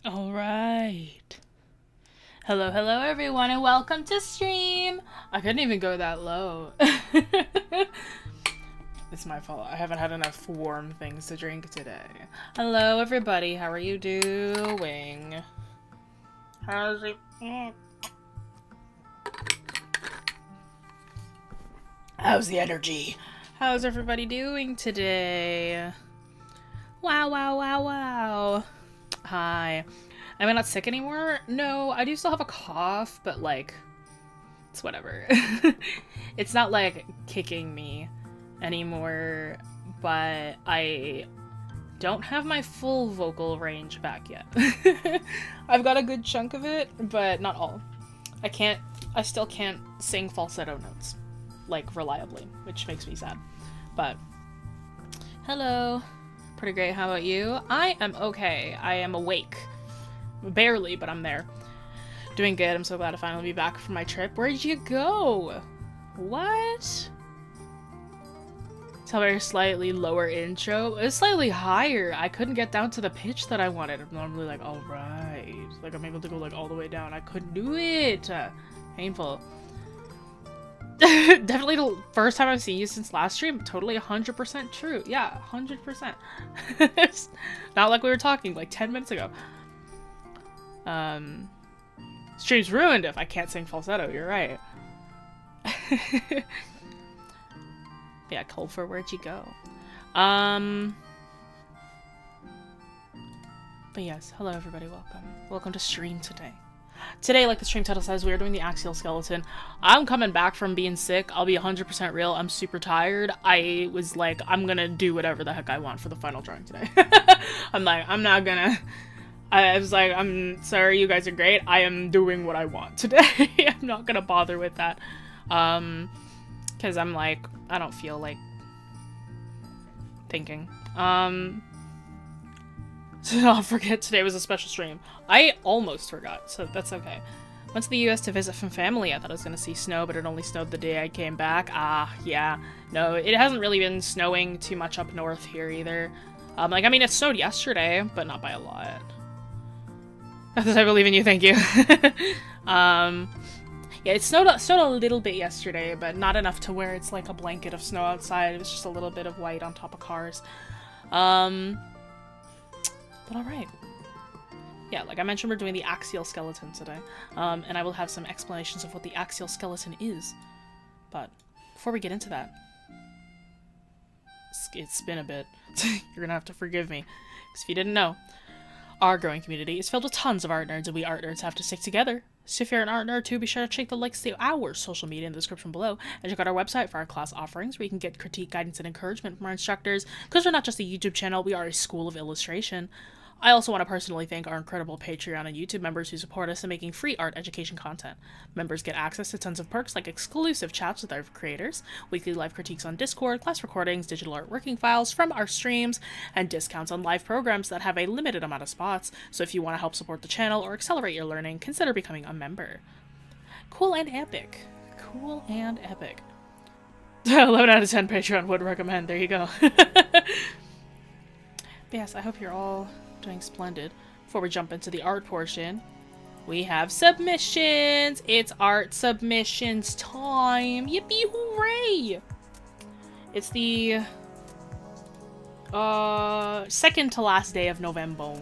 All right. Hello, hello, everyone, and welcome to stream. I couldn't even go that low. It's my fault. I haven't had enough warm things to drink today. Hello, everybody. How are you doing? How's it? How's the energy? How's everybody doing today? Wow, wow, wow, wow. Hi. Am I not sick anymore? No, I do still have a cough, but like, it's whatever. It's not like kicking me anymore, but I don't have my full vocal range back yet. I've got a good chunk of it, but not all. I still can't sing falsetto notes, like, reliably, which makes me sad. But, hello. Pretty great, how about you? I am okay. I am awake. Barely, but I'm there. Doing good. I'm so glad to finally be back from my trip. Where'd you go? What? Tell me a slightly lower intro. It's slightly higher. I couldn't get down to the pitch that I wanted. I'm normally like, alright. Like, I'm able to go like all the way down. I couldn't do it. Painful. Definitely the first time I've seen you since last stream. Totally 100% true. Yeah, 100%. Not like we were talking like 10 minutes ago. Stream's ruined if I can't sing falsetto. You're right. Yeah, Culfer, where'd you go? But yes, hello everybody, welcome. Welcome to stream today. Today, like the stream title says, we are doing the Axial skeleton. I'm coming back from being sick. I'll be 100% real. I'm super tired. I was like, I'm gonna do whatever the heck I want for the final drawing today. I'm like, I'm not gonna... I was like, I'm sorry, you guys are great. I am doing what I want today. I'm not gonna bother with that. Because I'm like, I don't feel like thinking. So don't forget, today was a special stream. I almost forgot, so that's okay. Went to the US to visit some family. I thought I was gonna see snow, but it only snowed the day I came back. Yeah. No, it hasn't really been snowing too much up north here either. Like, I mean, it snowed yesterday, but not by a lot. I believe in you, thank you. Yeah, it snowed a little bit yesterday, but not enough to where it's like a blanket of snow outside. It was just a little bit of white on top of cars. But alright. Yeah, like I mentioned, we're doing the Axial skeleton today. And I will have some explanations of what the Axial skeleton is. But before we get into that, it's been a bit. You're gonna have to forgive me. Because if you didn't know, our growing community is filled with tons of art nerds, and we art nerds have to stick together. So if you're an art nerd too, be sure to check the links to our social media in the description below, and check out our website for our class offerings, where you can get critique, guidance, and encouragement from our instructors, because we're not just a YouTube channel, we are a school of illustration. I also want to personally thank our incredible Patreon and YouTube members who support us in making free art education content. Members get access to tons of perks like exclusive chats with our creators, weekly live critiques on Discord, class recordings, digital art working files from our streams, and discounts on live programs that have a limited amount of spots, so if you want to help support the channel or accelerate your learning, consider becoming a member. Cool and epic. Cool and epic. 11 out of 10 Patreon would recommend. There you go. But yes, I hope you're all doing splendid. Before we jump into the art portion, we have submissions. It's art submissions time. Yippee hooray! It's the second to last day of November.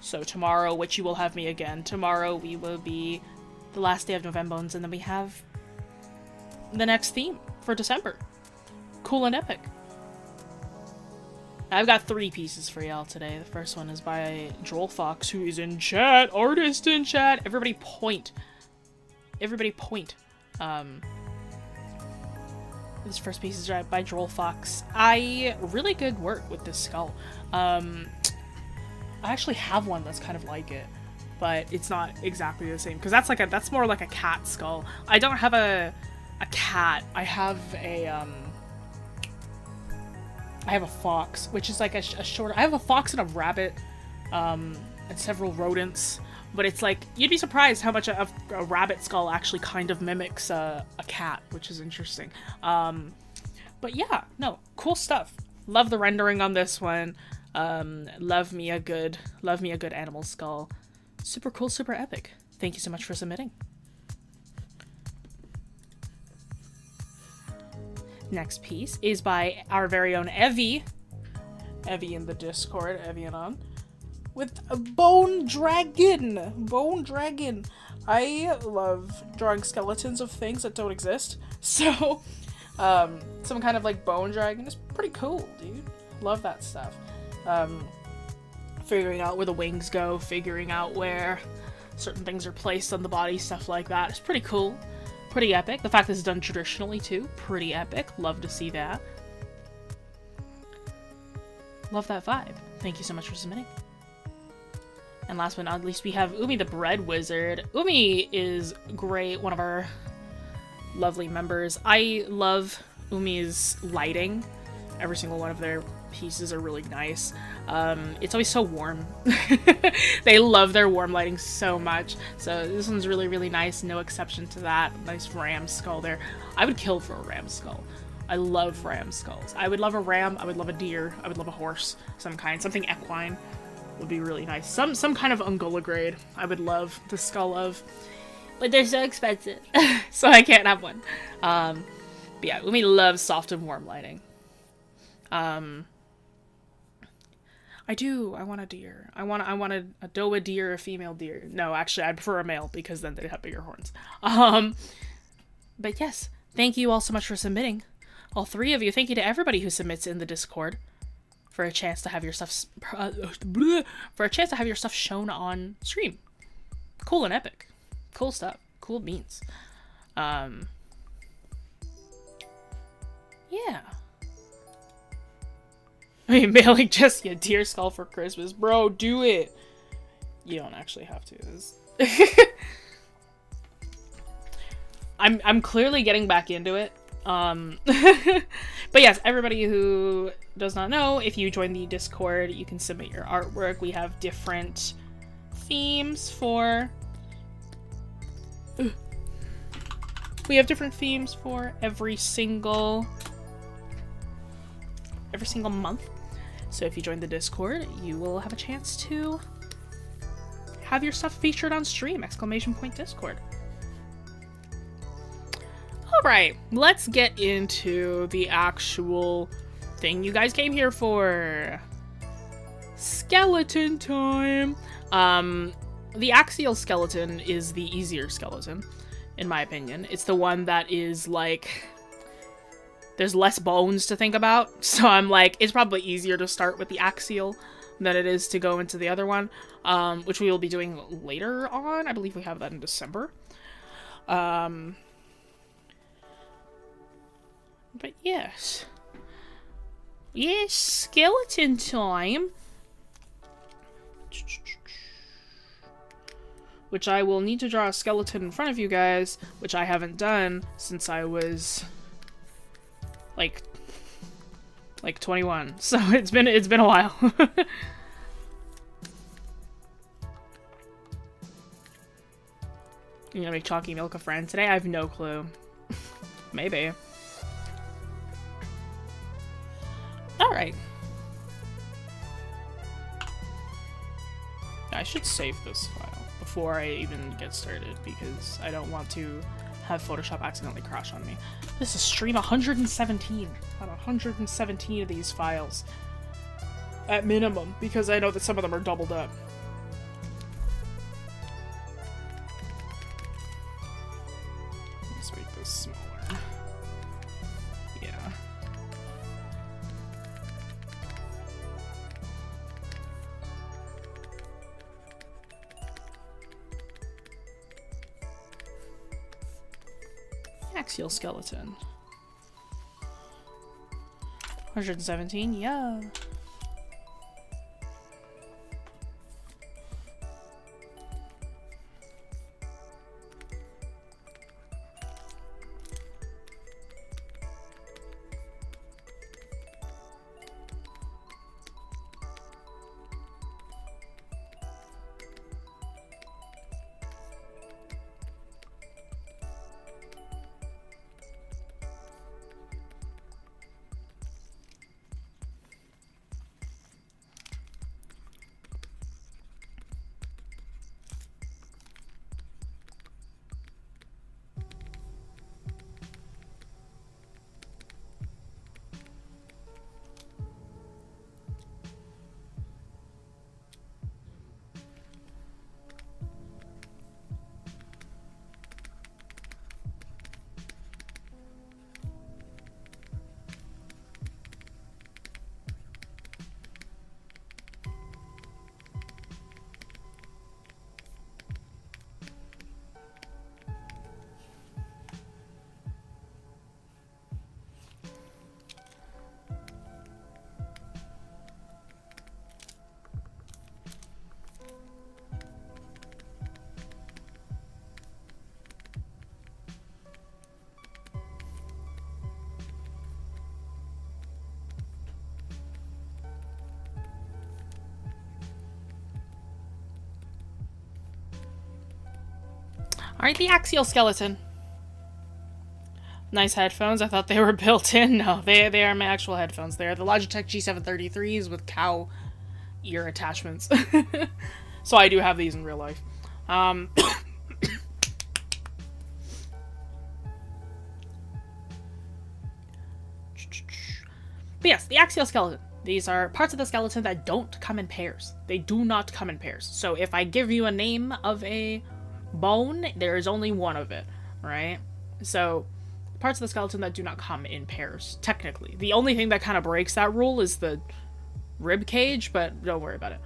So tomorrow, which you will have me again, tomorrow we will be the last day of November, and then we have the next theme for December. Cool and epic. I've got 3 pieces for y'all today. The first one is by Droll Fox, who is in chat. Artist in chat. Everybody point. Everybody point. This first piece is by Droll Fox. Really good work with this skull. I actually have one that's kind of like it, but it's not exactly the same, because that's more like a cat skull. I don't have a cat. I have a fox, which is like a short... I have a fox and a rabbit, and several rodents, but it's like, you'd be surprised how much a rabbit skull actually kind of mimics a cat, which is interesting. But yeah, no, cool stuff. Love the rendering on this one. Love me a good animal skull. Super cool, super epic. Thank you so much for submitting. Next piece is by our very own Evie. Evie in the Discord, Evianon. With a bone dragon. Bone dragon. I love drawing skeletons of things that don't exist. So, some kind of like bone dragon is pretty cool, dude. Love that stuff. Figuring out where the wings go, figuring out where certain things are placed on the body, stuff like that. It's pretty cool. Pretty epic. The fact that it's done traditionally too, pretty epic. Love to see that. Love that vibe. Thank you so much for submitting. And last but not least, we have Umi the Bread Wizard. Umi is great, one of our lovely members. I love Umi's lighting. Every single one of their pieces are really nice. It's always so warm. They love their warm lighting so much. So this one's really, really nice. No exception to that. Nice ram skull there. I would kill for a ram skull. I love ram skulls. I would love a ram. I would love a deer. I would love a horse. Some kind. Something equine would be really nice. Some kind of Ungola grade. I would love the skull of. But they're so expensive. So I can't have one. But yeah, Umi loves soft and warm lighting. I do. I want a deer. I want a doe deer, a female deer. No, actually, I'd prefer a male because then they'd have bigger horns. But yes, thank you all so much for submitting. All three of you. Thank you to everybody who submits in the Discord for a chance to have your stuff shown on stream. Cool and epic. Cool stuff. Cool beans. Yeah. I mean, mailing Jessie a deer skull for Christmas. Bro, do it! You don't actually have to. I'm clearly getting back into it. But yes, everybody who does not know, if you join the Discord, you can submit your artwork. We have different themes for... We have different themes for every single month. So if you join the Discord, you will have a chance to have your stuff featured on stream! !Discord. Alright, let's get into the actual thing you guys came here for. Skeleton time! The Axial skeleton is the easier skeleton, in my opinion. It's the one that is, like... There's less bones to think about, so I'm like, it's probably easier to start with the Axial than it is to go into the other one, which we will be doing later on. I believe we have that in December. But yes. Yes, skeleton time! Which I will need to draw a skeleton in front of you guys, which I haven't done since I was... like 21, so it's been a while. You gonna make Chalky Milk a friend today? I have no clue. Maybe. Alright. I should save this file before I even get started, because I don't want to have Photoshop accidentally crash on me. This is stream 117. On 117 of these files. At minimum, because I know that some of them are doubled up. Let's make this smaller. Yeah. Axial skeleton. 117, yeah. Alright, the axial skeleton. Nice headphones. I thought they were built in. No, they are my actual headphones. They are the Logitech G733s with cow ear attachments. So I do have these in real life. But yes, the axial skeleton. These are parts of the skeleton that don't come in pairs. They do not come in pairs. So if I give you a name of a bone, there is only one of it, right? So parts of the skeleton that do not come in pairs, technically. The only thing that kind of breaks that rule is the rib cage, but don't worry about it.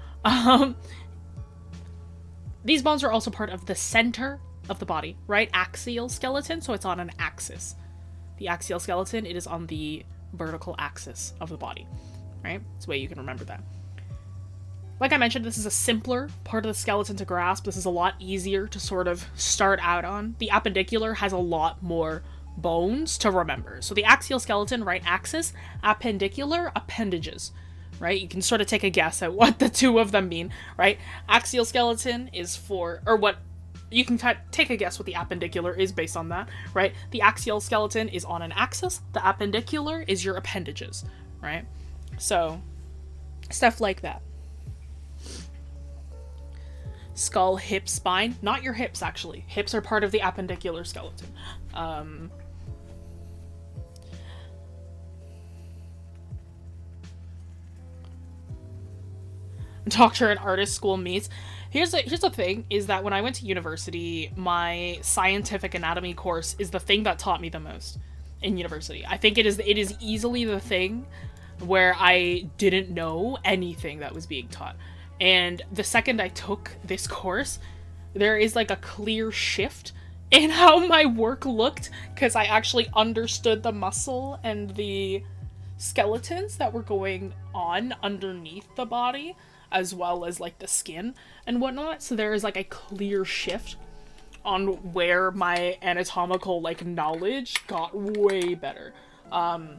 These bones are also part of the center of the body, right? Axial skeleton, so it's on an axis. The axial skeleton, it is on the vertical axis of the body, right? That's the way you can remember that. Like I mentioned, this is a simpler part of the skeleton to grasp. This is a lot easier to sort of start out on. The appendicular has a lot more bones to remember. So the axial skeleton, right axis, appendicular, appendages, right? You can sort of take a guess at what the two of them mean, right? Axial skeleton is for, or what, you can take a guess what the appendicular is based on that, right? The axial skeleton is on an axis. The appendicular is your appendages, right? So, stuff like that. Skull, hip, spine. Not your hips, actually. Hips are part of the appendicular skeleton. Doctor and artist school meets. Here's the thing, is that when I went to university, my scientific anatomy course is the thing that taught me the most in university. I think it is easily the thing where I didn't know anything that was being taught. And the second I took this course, there is like a clear shift in how my work looked, because I actually understood the muscle and the skeletons that were going on underneath the body, as well as like the skin and whatnot. So there is like a clear shift on where my anatomical like knowledge got way better. To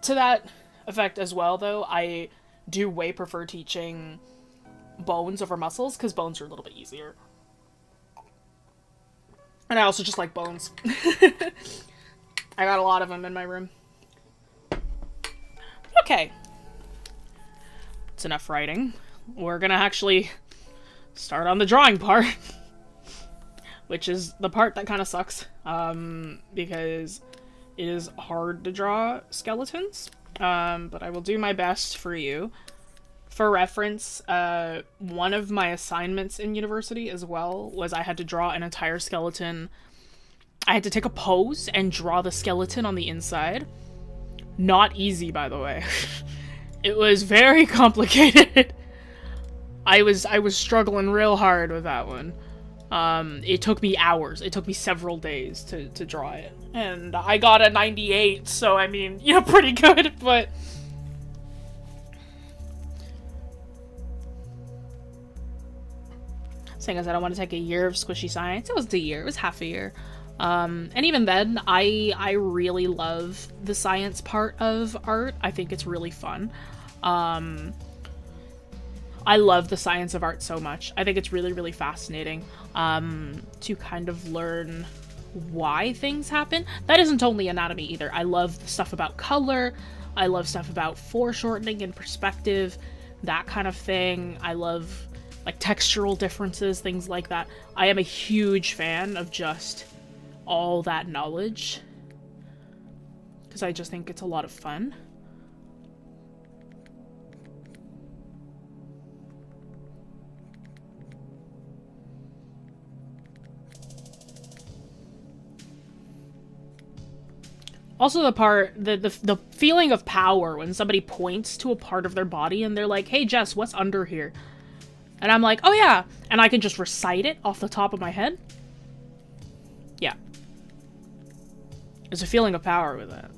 that effect as well, though, I do way prefer teaching bones over muscles, because bones are a little bit easier. And I also just like bones. I got a lot of them in my room. Okay. It's enough writing. We're gonna actually start on the drawing part. Which is the part that kind of sucks. Because it is hard to draw skeletons. But I will do my best for you. For reference, one of my assignments in university as well was I had to draw an entire skeleton. I had to take a pose and draw the skeleton on the inside. Not easy, by the way. It was very complicated. I was struggling real hard with that one. It took me hours. It took me several days to draw it. And I got a 98, so I mean, yeah, pretty good, but... Saying as I don't want to take a year of squishy science. It was a year. It was half a year. And even then, I really love the science part of art. I think it's really fun. I love the science of art so much. I think it's really, really fascinating to kind of learn why things happen. That isn't only anatomy either. I love the stuff about color. I love stuff about foreshortening and perspective, that kind of thing. I love like textural differences, things like that. I am a huge fan of just all that knowledge, because I just think it's a lot of fun. Also the feeling of power when somebody points to a part of their body and they're like, hey Jess, what's under here? And I'm like, oh yeah, and I can just recite it off the top of my head. Yeah. There's a feeling of power with that.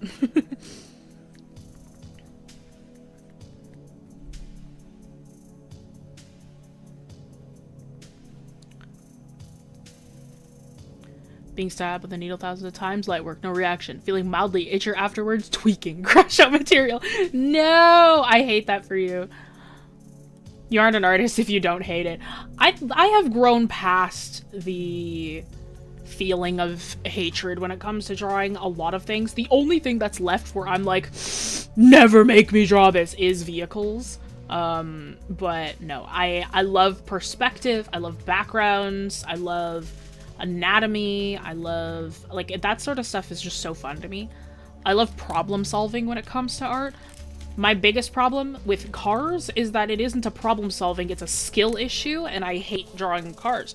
Being stabbed with a needle thousands of times, light work, no reaction. Feeling mildly itcher afterwards, tweaking, crush out material. No! I hate that for you. You aren't an artist if you don't hate it. I have grown past the feeling of hatred when it comes to drawing a lot of things. The only thing that's left where I'm like, never make me draw this, is vehicles. But no, I love perspective, I love backgrounds, I love anatomy, I love, like, that sort of stuff is just so fun to me. I love problem solving when it comes to art. My biggest problem with cars is that it isn't a problem solving, it's a skill issue, and I hate drawing cars.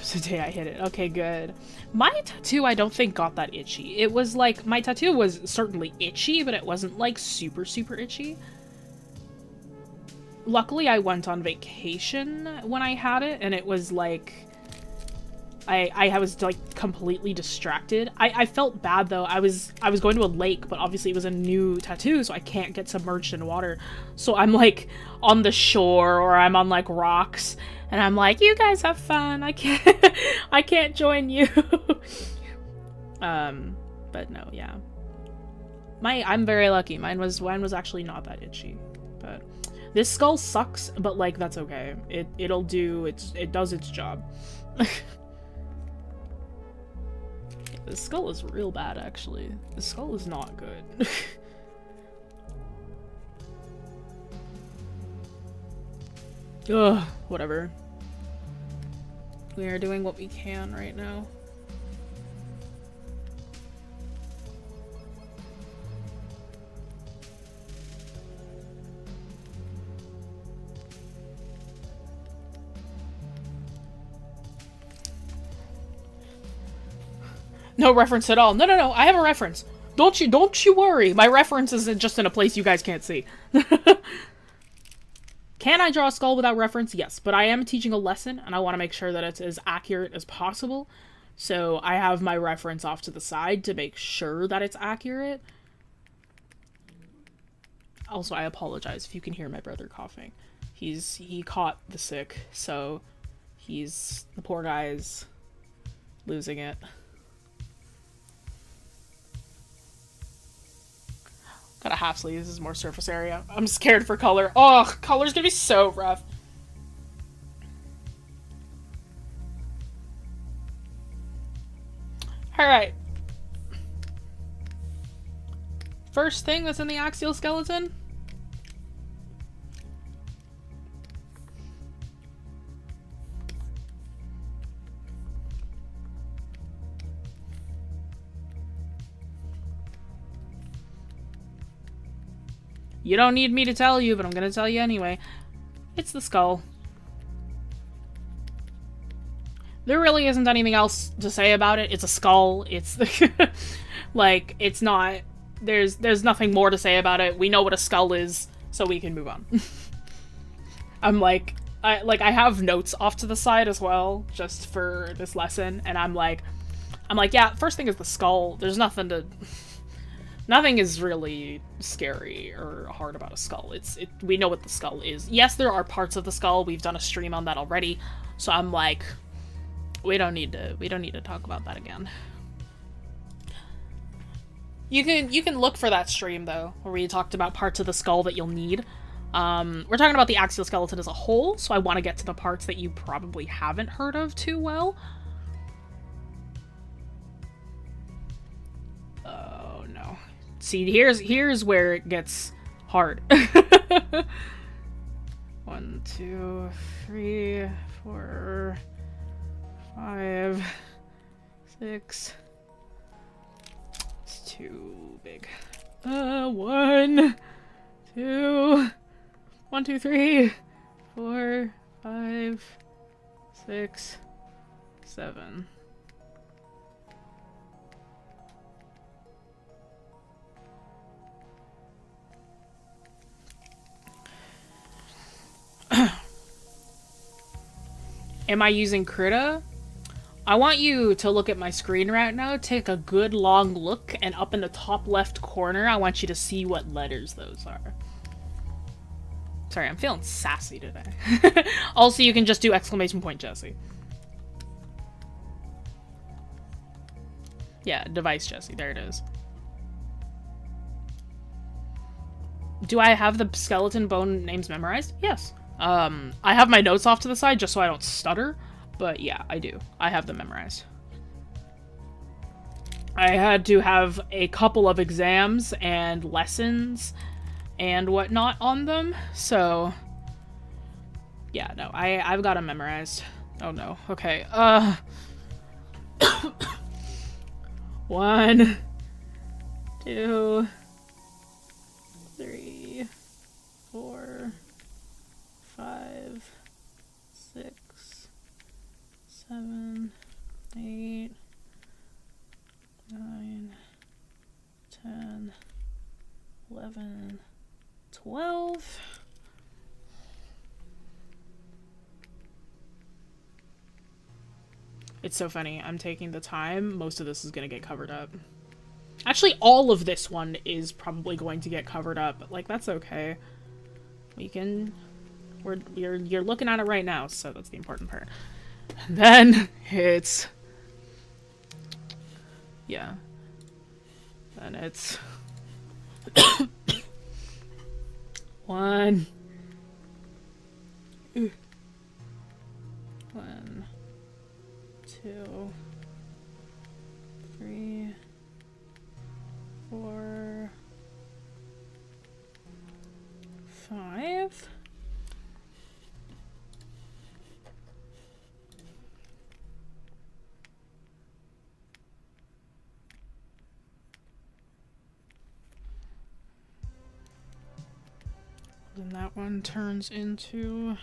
Today I hit it. Okay, good. My tattoo, I don't think got that itchy. It was like, my tattoo was certainly itchy, but it wasn't like super, super itchy. Luckily, I went on vacation when I had it, and it was like, I was like completely distracted. I felt bad though. I was going to a lake, but obviously it was a new tattoo, so I can't get submerged in water. So I'm like on the shore, or I'm on like rocks, and I'm like, you guys have fun. I can't join you. But no, yeah. I'm very lucky. Mine was actually not that itchy. But this skull sucks, but like that's okay. It does its job. The skull is real bad, actually. The skull is not good. Ugh, whatever. We are doing what we can right now. No reference at all. No, I have a reference. Don't you worry. My reference isn't just in a place you guys can't see. Can I draw a skull without reference? Yes, but I am teaching a lesson, and I want to make sure that it's as accurate as possible. So I have my reference off to the side to make sure that it's accurate. Also, I apologize if you can hear my brother coughing. He caught the sick, so the poor guy's losing it. Got a half sleeve, this is more surface area. I'm scared for color. Oh, color's gonna be so rough. Alright. First thing that's in the axial skeleton. You don't need me to tell you, but I'm gonna tell you anyway. It's the skull. There really isn't anything else to say about it. It's a skull. It's like, it's not, there's nothing more to say about it. We know what a skull is, so we can move on. I'm like, I have notes off to the side as well, just for this lesson, and I'm like, yeah, first thing is the skull. There's nothing is really scary or hard about a skull. We know what the skull is. Yes, there are parts of the skull. We've done a stream on that already. So I'm like, we don't need to talk about that again. You can look for that stream though, where we talked about parts of the skull that you'll need. We're talking about the axial skeleton as a whole, so I want to get to the parts that you probably haven't heard of too well. Oh no. See, here's where it gets hard. 1, 2, 3, 4, 5, 6. It's too big. 1, 2, 1, 2, 3, 4, 5, 6, 7. Am I using Krita? I want you to look at my screen right now, take a good long look, and up in the top left corner, I want you to see what letters those are. Sorry, I'm feeling sassy today. Also, you can just do exclamation point Jessie. Yeah, device Jessie, there it is. Do I have the skeleton bone names memorized? Yes. I have my notes off to the side just so I don't stutter, but yeah, I do. I have them memorized. I had to have a couple of exams and lessons and whatnot on them, so yeah, no, I've got them memorized. Oh no, okay, 1, 2, 3, 4, 5, 6, 7, 8, 9, 10, 11, 12. It's so funny. I'm taking the time. Most of this is going to get covered up. Actually, all of this one is probably going to get covered up. But, like, that's okay. We can... You're looking at it right now, so that's the important part. And then it's... Yeah. Then it's... 1... 1... 2, 3, 4, 5. Then that one turns into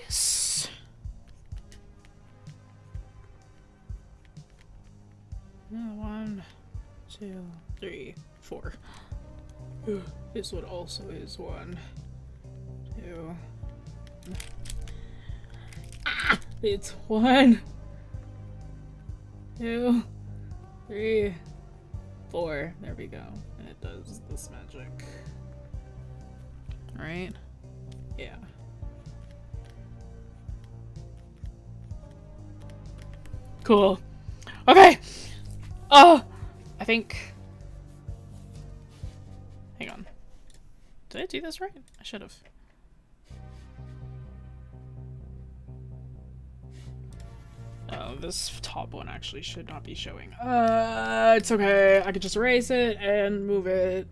this. 1, 2, 3, 4. This one also is 1, 2. Ah! It's 1, 2, 3, 4. There we go. And it does this magic. Right? Yeah. Cool. Okay! Oh! I think... Hang on. Did I do this right? I should have. Oh, this top one actually should not be showing. It's okay. I could just erase it and move it.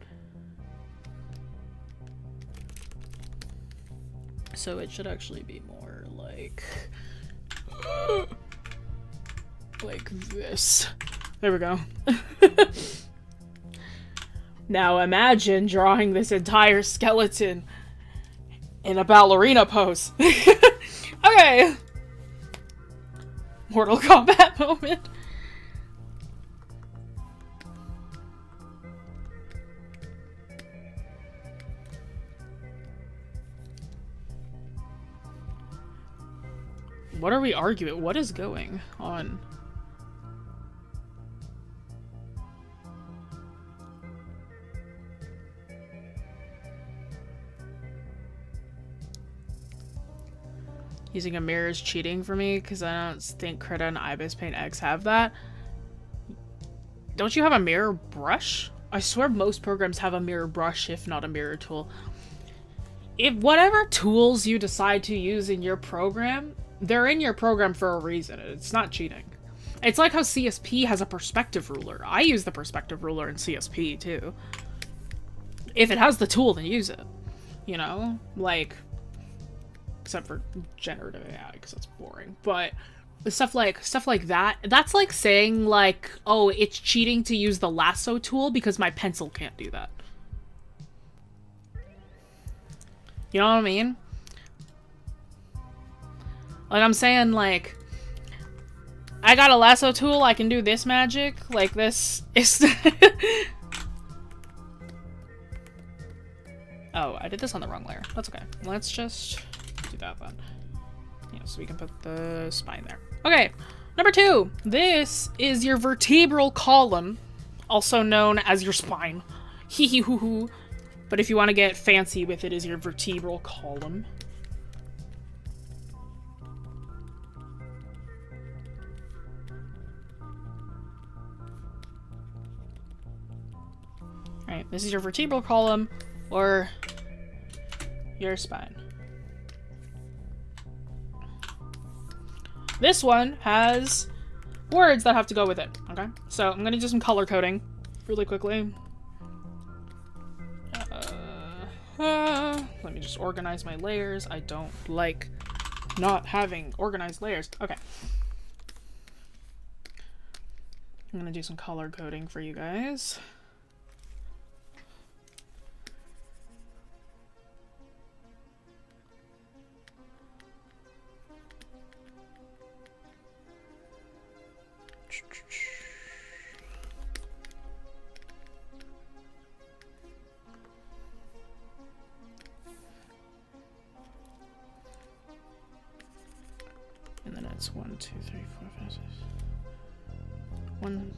So it should actually be more like... like this. There we go. Now imagine drawing this entire skeleton in a ballerina pose. Okay. Mortal Kombat moment. What are we arguing? What is going on? Using a mirror is cheating for me because I don't think Krita and Ibis Paint X have that. Don't you have a mirror brush? I swear most programs have a mirror brush, if not a mirror tool. If whatever tools you decide to use in your program, they're in your program for a reason. It's not cheating. It's like how CSP has a perspective ruler. I use the perspective ruler in CSP too. If it has the tool, then use it. You know? Like... Except for generative AI, because that's boring. But stuff like that, that's like saying like, oh, it's cheating to use the lasso tool because my pencil can't do that. You know what I mean? Like I'm saying like, I got a lasso tool, I can do this magic, like this is... Oh, I did this on the wrong layer. That's okay. Let's just... do that then. Yeah, so we can put the spine there. Okay, number 2. This is your vertebral column, also known as your spine. Hee hee hoo hoo. But if you want to get fancy with it, is your vertebral column. Right. Right, this is your vertebral column or your spine. This one has words that have to go with it, okay? So I'm gonna do some color coding really quickly. Let me just organize my layers. I don't like not having organized layers. Okay. I'm gonna do some color coding for you guys. And then it's 1, 2, 3, 4, 5, 6. 1,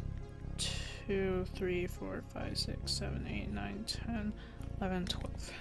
2, 3, 4, 5, 6, 7, 8, 9, 10, 11, 12.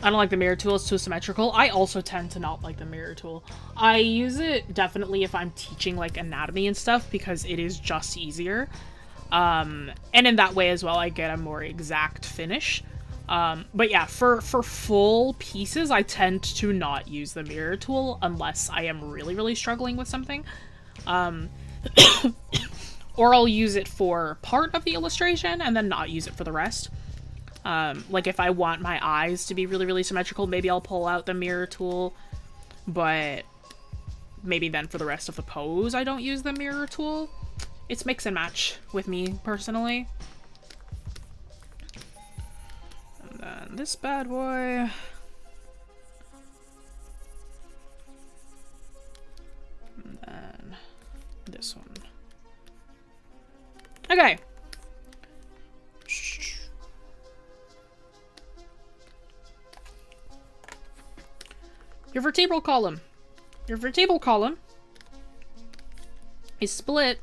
I don't like the mirror tool, it's too symmetrical. I also tend to not like the mirror tool. I use it definitely if I'm teaching like anatomy and stuff because it is just easier. And in that way as well, I get a more exact finish. But yeah, for full pieces, I tend to not use the mirror tool unless I am really, really struggling with something. Or I'll use it for part of the illustration and then not use it for the rest. Like if I want my eyes to be really, really symmetrical, maybe I'll pull out the mirror tool, but maybe then for the rest of the pose, I don't use the mirror tool. It's mix and match with me personally. And then this bad boy. And then this one. Okay. Your vertebral column. Your vertebral column is split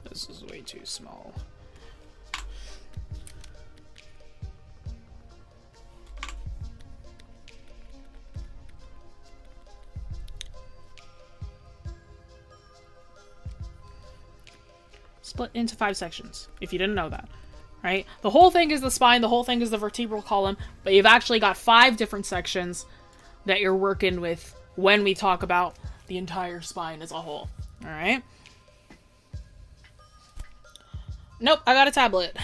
this is way too small. Split into 5 sections, if you didn't know that. Right? The whole thing is the spine, the whole thing is the vertebral column, but you've actually got 5 different sections that you're working with when we talk about the entire spine as a whole. Alright? Nope, I got a tablet.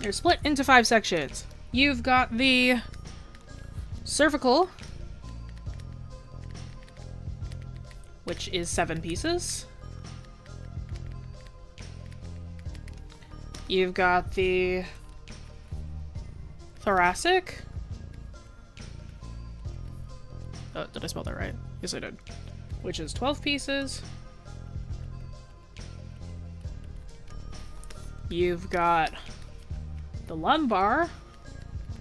They're split into 5 sections. You've got the cervical, which is 7 pieces. You've got the thoracic. Oh, did I spell that right? Yes, I did. Which is 12 pieces. You've got the lumbar,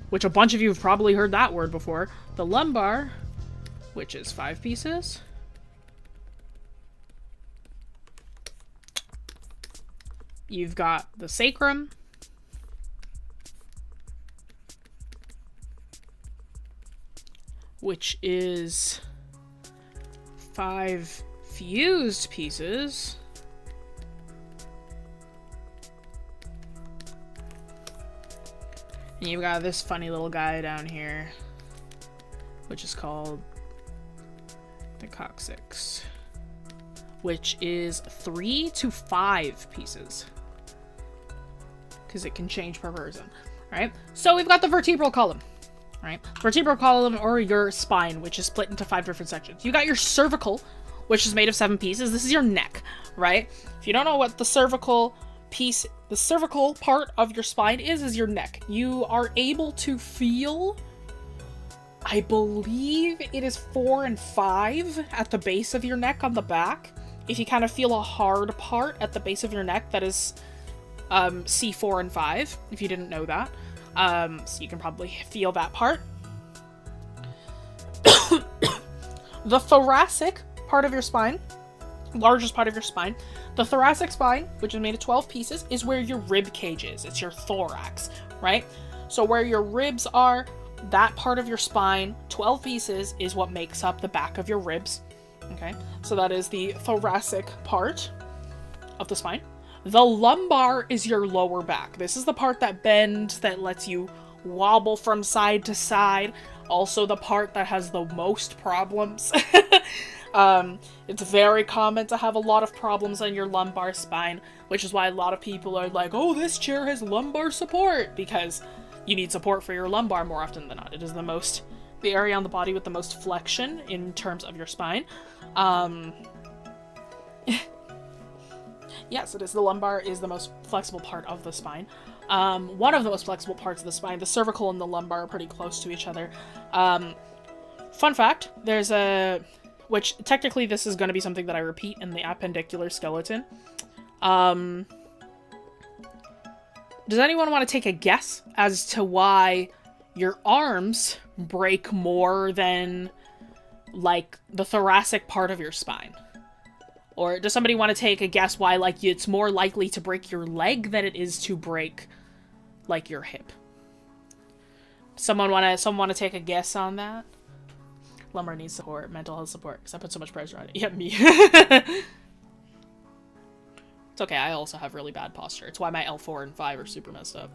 which a bunch of you have probably heard that word before. The lumbar, which is 5 pieces. You've got the sacrum, which is 5 fused pieces. And you've got this funny little guy down here, which is called the coccyx, which is 3 to 5 pieces. Because it can change per person, right? So we've got the vertebral column, right? Vertebral column, or your spine, which is split into 5 different sections. You got your cervical, which is made of 7 pieces. This is your neck, right? If you don't know what the cervical piece, the cervical part of your spine is your neck. You are able to feel, I believe it is 4 and 5 at the base of your neck on the back. If you kind of feel a hard part at the base of your neck, that is C4 and 5, if you didn't know that. So you can probably feel that part. The thoracic part of your spine, largest part of your spine, the thoracic spine, which is made of 12 pieces, is where your rib cage is. It's your thorax, right? So where your ribs are, that part of your spine, 12 pieces, is what makes up the back of your ribs. Okay, so that is the thoracic part of the spine. The lumbar is your lower back. This is the part that bends, that lets you wobble from side to side. Also the part that has the most problems. It's very common to have a lot of problems on your lumbar spine, which is why a lot of people are like, oh, this chair has lumbar support, because you need support for your lumbar more often than not. It is the area on the body with the most flexion in terms of your spine. Yes, it is. The lumbar is the most flexible part of the spine. One of the most flexible parts of the spine. The cervical and the lumbar are pretty close to each other. Fun fact, which technically this is going to be something that I repeat in the appendicular skeleton. Does anyone want to take a guess as to why your arms break more than, like, the thoracic part of your spine? Or does somebody want to take a guess why, like, it's more likely to break your leg than it is to break, like, your hip? Someone want to take a guess on that? Lumbar needs support, mental health support, because I put so much pressure on it. Yeah, me. It's okay, I also have really bad posture. It's why my L4 and 5 are super messed up.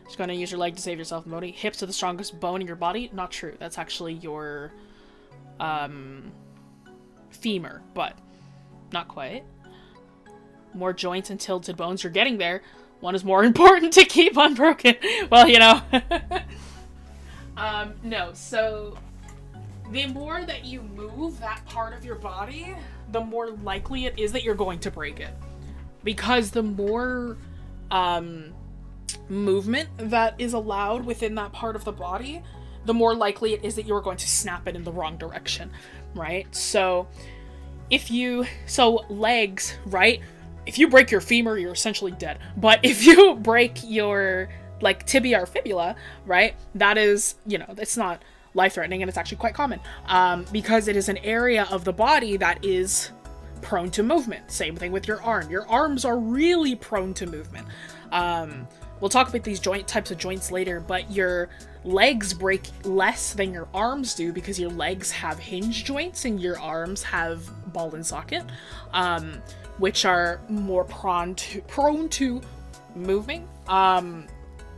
Just gonna use your leg to save yourself, Modi. Hips are the strongest bone in your body? Not true. That's actually your femur, but not quite. More joints and tilted bones. You're getting there. One is more important to keep unbroken. Well, you know. No, so the more that you move that part of your body, the more likely it is that you're going to break it. Because the more movement that is allowed within that part of the body, the more likely it is that you're going to snap it in the wrong direction, right? So legs, right? If you break your femur, you're essentially dead. But if you break your, like, tibia or fibula, right, that is, you know, it's not life-threatening, and it's actually quite common, because it is an area of the body that is prone to movement. Same thing with your arm. Your arms are really prone to movement. We'll talk about these types of joints later, but your legs break less than your arms do because your legs have hinge joints and your arms have ball and socket, which are more prone to moving.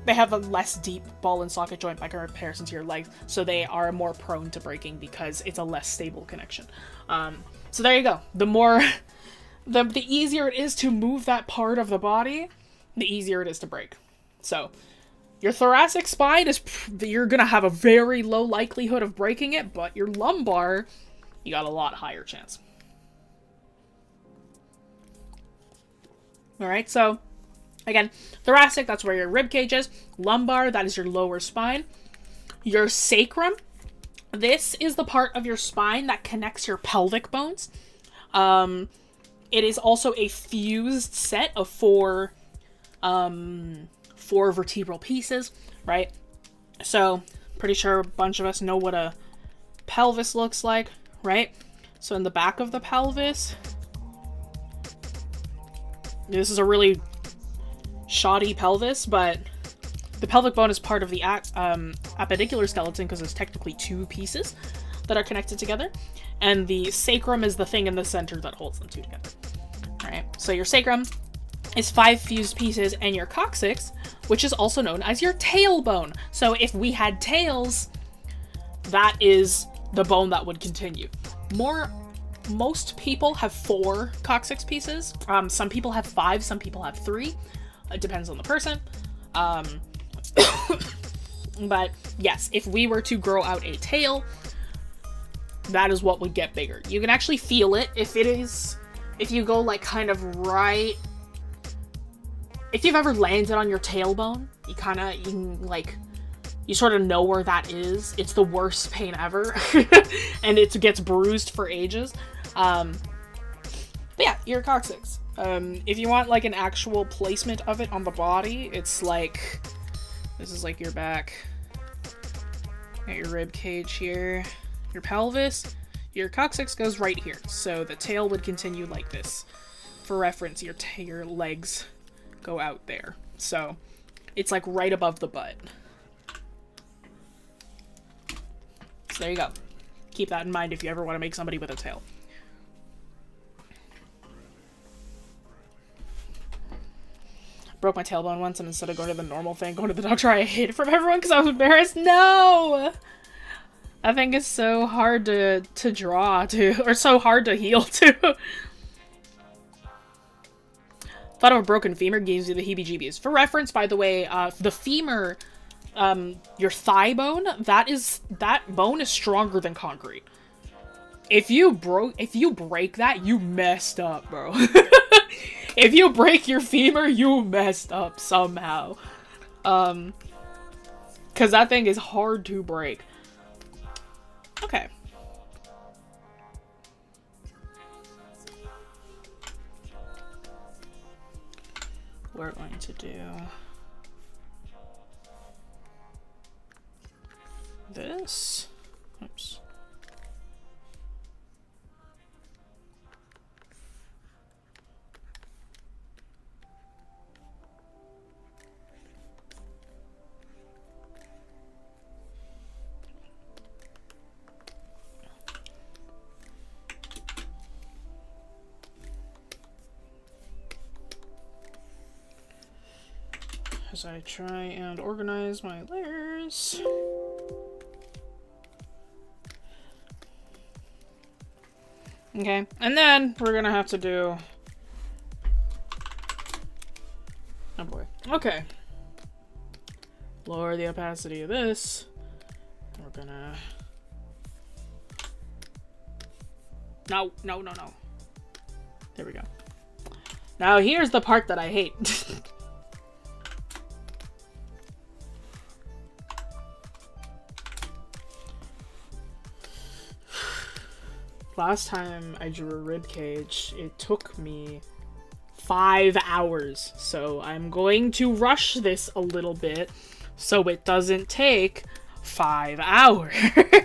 They have a less deep ball and socket joint by comparison to your legs, so they are more prone to breaking because it's a less stable connection. So there you go. The easier it is to move that part of the body, the easier it is to break. So your thoracic spine you're gonna have a very low likelihood of breaking it, but your lumbar, you got a lot higher chance. Alright, so again, thoracic, that's where your rib cage is. Lumbar, that is your lower spine. Your sacrum, this is the part of your spine that connects your pelvic bones. It is also a fused set of four vertebral pieces, right? So, pretty sure a bunch of us know what a pelvis looks like, right? So in the back of the pelvis, this is a really shoddy pelvis, but the pelvic bone is part of the appendicular skeleton because it's technically two pieces that are connected together, and the sacrum is the thing in the center that holds them two together. Alright, so your sacrum is 5 fused pieces, and your coccyx, which is also known as your tailbone. So if we had tails, that is the bone that would continue. Most people have 4 coccyx pieces. Some people have 5, some people have 3. It depends on the person. But yes, if we were to grow out a tail, that is what would get bigger. You can actually feel it if you go like kind of right. If you've ever landed on your tailbone, you sort of know where that is. It's the worst pain ever. And it gets bruised for ages. But yeah, your coccyx. If you want like an actual placement of it on the body, it's like, this is like your back. Got your rib cage here, your pelvis. Your coccyx goes right here. So the tail would continue like this. For reference, your legs go out there. So it's like right above the butt. So there you go. Keep that in mind if you ever want to make somebody with a tail. Broke my tailbone once, and instead of going to the normal thing, going to the doctor, I hid it from everyone because I was embarrassed. No! I think it's so hard to draw to, or so hard to heal to. Thought of a broken femur gives you the heebie-jeebies. For reference, by the way, the femur, your thigh bone, that bone is stronger than concrete. If you break that, you messed up, bro. If you break your femur, you messed up somehow. Cause that thing is hard to break. Okay. We're going to do this. Oops. As I try and organize my layers. Okay, and then we're gonna have to do... Oh boy. Okay. Lower the opacity of this. We're gonna... No. There we go. Now here's the part that I hate. Last time I drew a rib cage, it took me 5 hours. So I'm going to rush this a little bit so it doesn't take 5 hours. I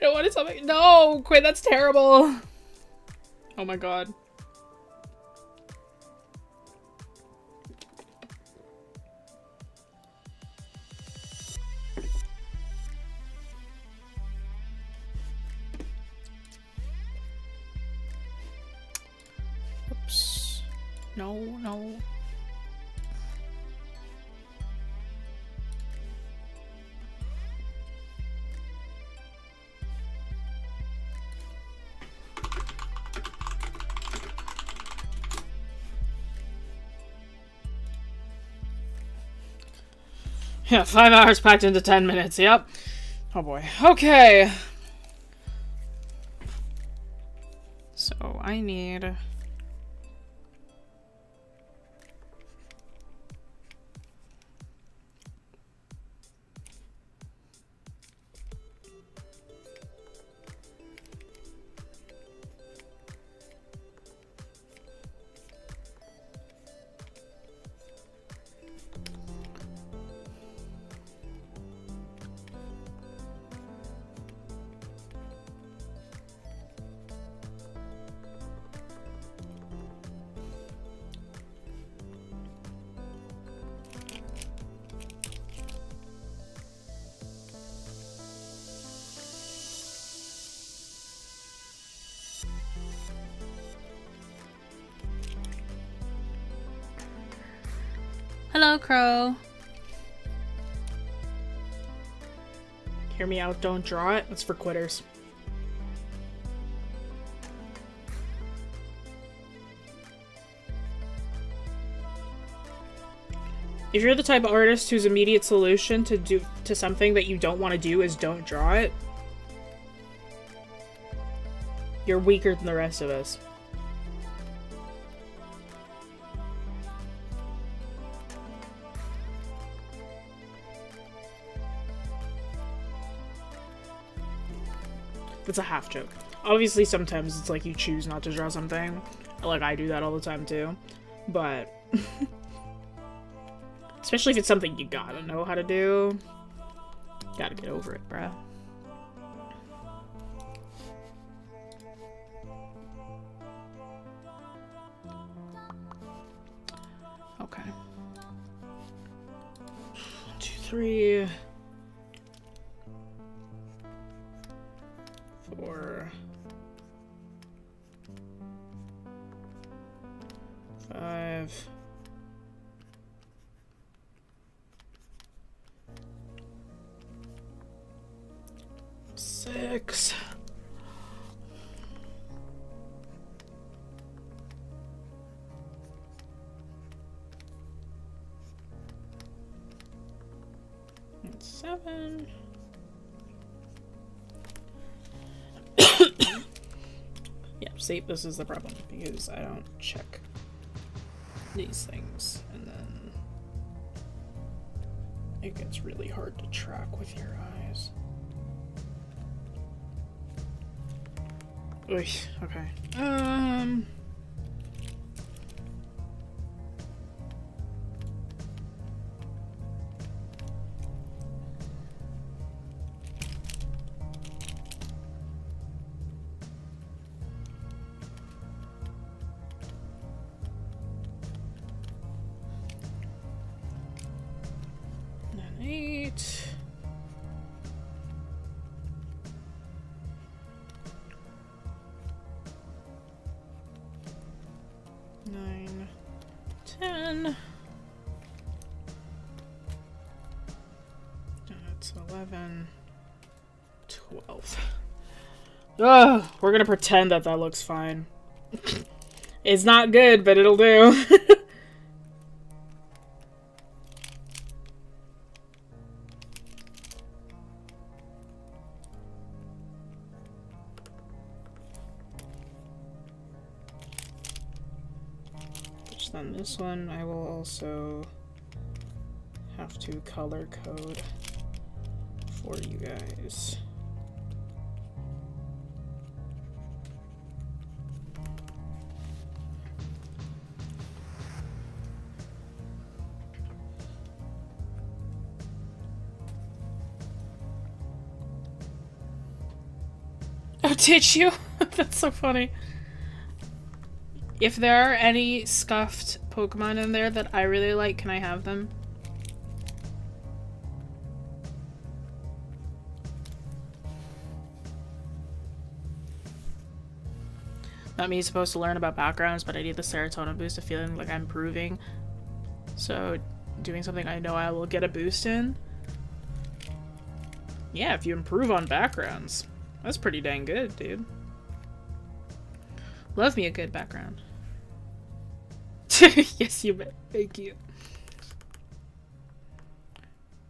don't want to tell me. No, quit. That's terrible. Oh my god. No. Yeah, 5 hours packed into 10 minutes, yep. Oh boy. Okay. So I need... Hello, Crow. Hear me out, don't draw it. That's for quitters. If you're the type of artist whose immediate solution to something that you don't want to do is don't draw it, you're weaker than the rest of us. That's a half joke. Obviously, sometimes it's like you choose not to draw something. Like, I do that all the time, too. But... especially if it's something you gotta know how to do. Gotta get over it, bruh. Okay. 1, 2, 3... 4, 5, 6, 7. Yeah, see, this is the problem, because I don't check these things, and then it gets really hard to track with your eyes. Oy, okay. 8. 9, 10. That's 11, 12. Ugh, we're gonna pretend that that looks fine. It's not good, but it'll do. On this one, I will also have to color code for you guys. Oh, did you? That's so funny. If there are any scuffed Pokemon in there that I really like, can I have them? Not me supposed to learn about backgrounds, but I need the serotonin boost of feeling like I'm improving. So, doing something I know I will get a boost in. Yeah, if you improve on backgrounds. That's pretty dang good, dude. Love me a good background. Yes, you bet. Thank you.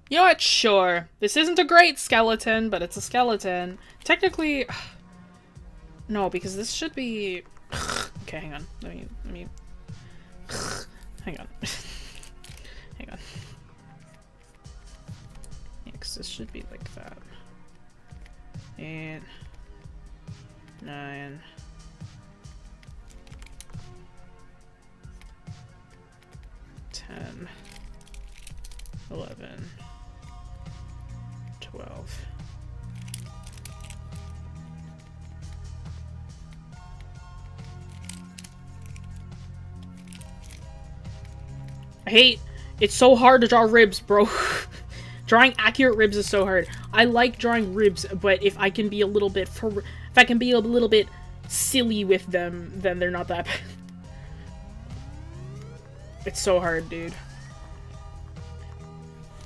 You know what? Sure. This isn't a great skeleton, but it's a skeleton. Technically... No, because this should be... Okay, hang on. Let me... Hang on. Hang on. Yeah, because this should be like that. 8, 9... 10, 11, 12. I hate, it's so hard to draw ribs, bro. Drawing accurate ribs is so hard. I like drawing ribs, but if I can be a little bit silly with them, then they're not that bad. It's so hard, dude.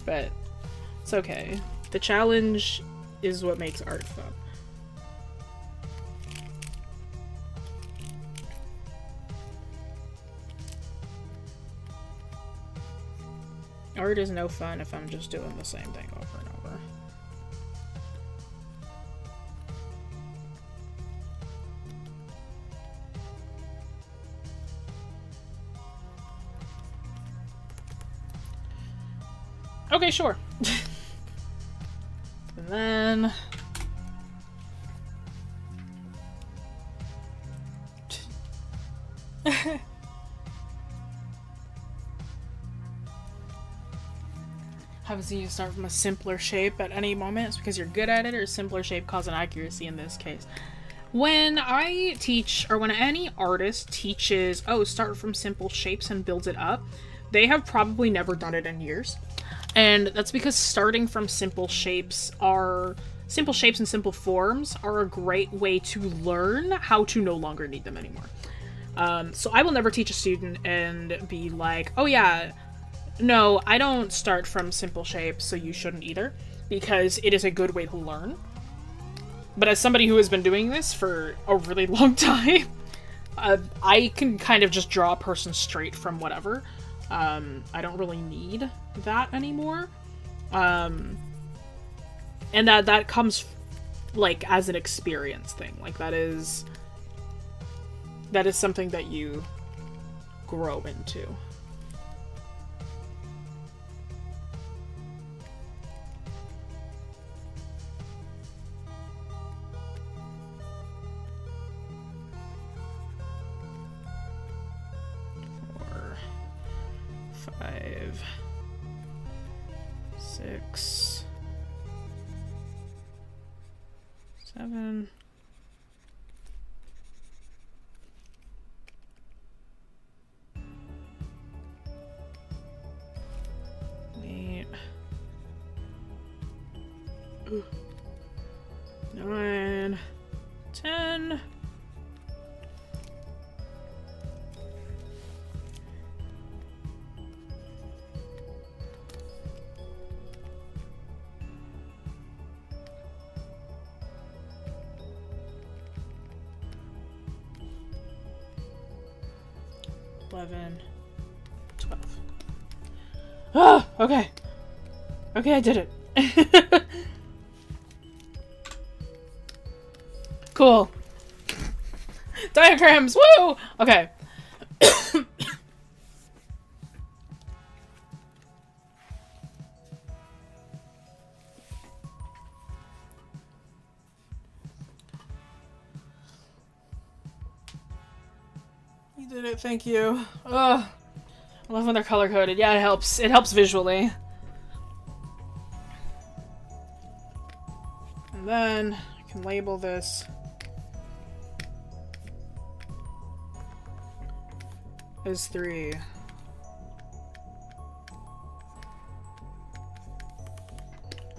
But it's okay. The challenge is what makes art fun. Art is no fun if I'm just doing the same thing over and over. Okay, sure. And then... haven't seen you start from a simpler shape at any moment. It's because you're good at it, or simpler shape cause an accuracy in this case. When I teach, or when any artist teaches, oh, start from simple shapes and build it up, they have probably never done it in years. And that's because starting from simple shapes and simple forms are a great way to learn how to no longer need them anymore. So I will never teach a student and be like, oh yeah, no, I don't start from simple shapes, so you shouldn't either, because it is a good way to learn. But as somebody who has been doing this for a really long time, I can kind of just draw a person straight from whatever. I don't really need that anymore. And that comes, like, as an experience thing. Like, that is something that you grow into. Five, 6, 7, 8, 9, 10. 11, 12. Ah, okay. Okay, I did it. Cool. Diagrams, woo! Okay. Did it, thank you. Ugh. I love when they're color-coded. Yeah, it helps. It helps visually. And then I can label this as 3.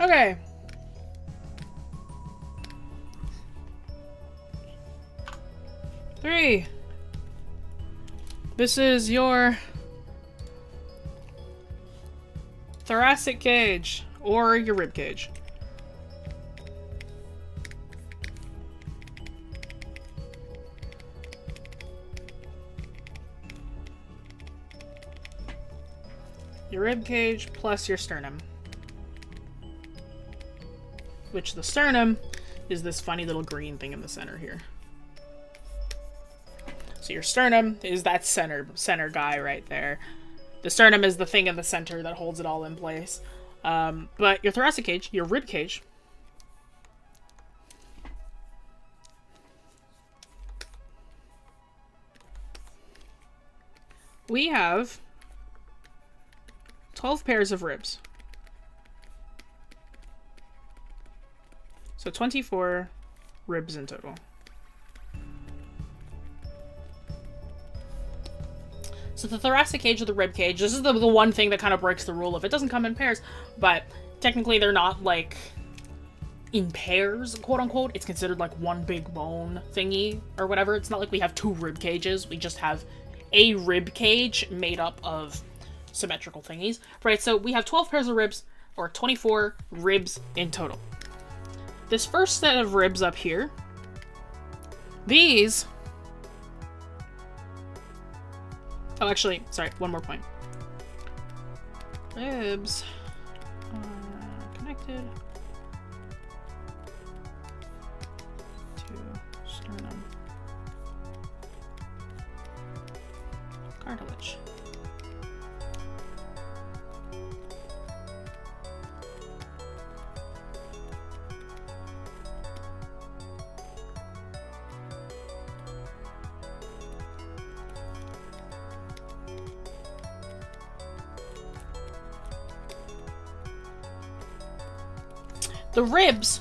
Okay. Three. This is your thoracic cage, or your rib cage. Your rib cage plus your sternum. Which the sternum is this funny little green thing in the center here. So your sternum is that center guy right there. The sternum is the thing in the center that holds it all in place. But your thoracic cage, your rib cage, we have 12 pairs of ribs. So 24 ribs in total. So the thoracic cage or the rib cage, this is the one thing that kind of breaks the rule of it doesn't come in pairs, but technically they're not, like, in pairs, quote-unquote. It's considered, like, one big bone thingy or whatever. It's not like we have 2 rib cages. We just have a rib cage made up of symmetrical thingies. Right, so we have 12 pairs of ribs, or 24 ribs in total. This first set of ribs up here, these... Oh, actually, sorry, one more point. ribs are connected to sternum cartilage. The ribs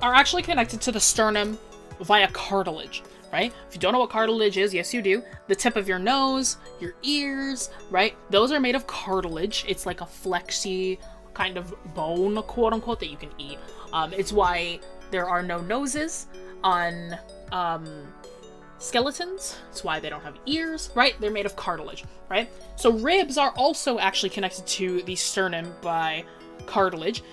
are actually connected to the sternum via cartilage, right? If you don't know what cartilage is, yes you do. The tip of your nose, your ears, right? Those are made of cartilage. It's like a flexy kind of bone, quote unquote, that you can eat. It's why there are no noses on skeletons. It's why they don't have ears, right? They're made of cartilage, right? So ribs are also actually connected to the sternum by cartilage.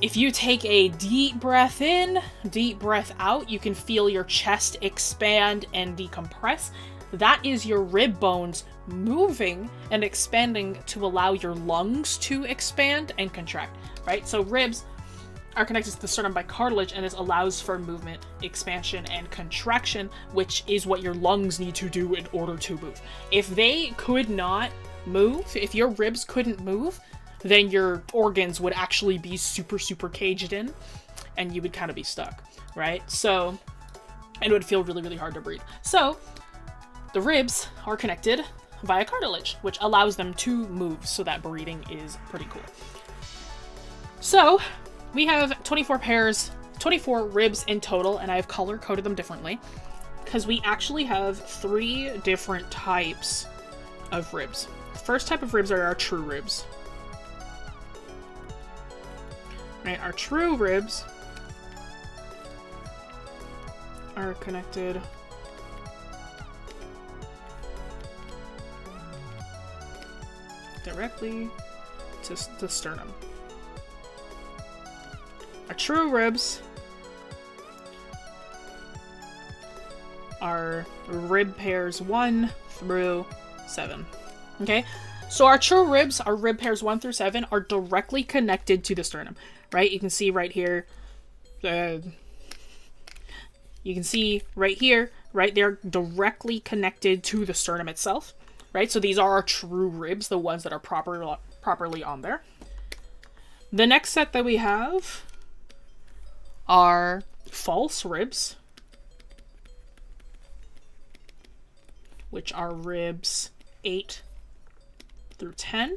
If you take a deep breath in, deep breath out, you can feel your chest expand and decompress. That is your rib bones moving and expanding to allow your lungs to expand and contract, right? So ribs are connected to the sternum by cartilage, and this allows for movement, expansion, and contraction, which is what your lungs need to do in order to move. If they could not move, if your ribs couldn't move, then your organs would actually be super, super caged in, and you would kind of be stuck, right? So, it would feel really, really hard to breathe. So, the ribs are connected via cartilage, which allows them to move, so that breathing is pretty cool. So, we have 24 ribs in total, and I have color-coded them differently, because we actually have 3 different types of ribs. The first type of ribs are our true ribs. Right, our true ribs are connected directly to the sternum. Our true ribs are rib pairs 1 through 7. Okay? So our true ribs, our rib pairs 1 through 7, are directly connected to the sternum, right? You can see right here, you can see right here, right? They're directly connected to the sternum itself, right? So these are our true ribs, the ones that are properly on there. The next set that we have are false ribs, which are ribs 8 through 10.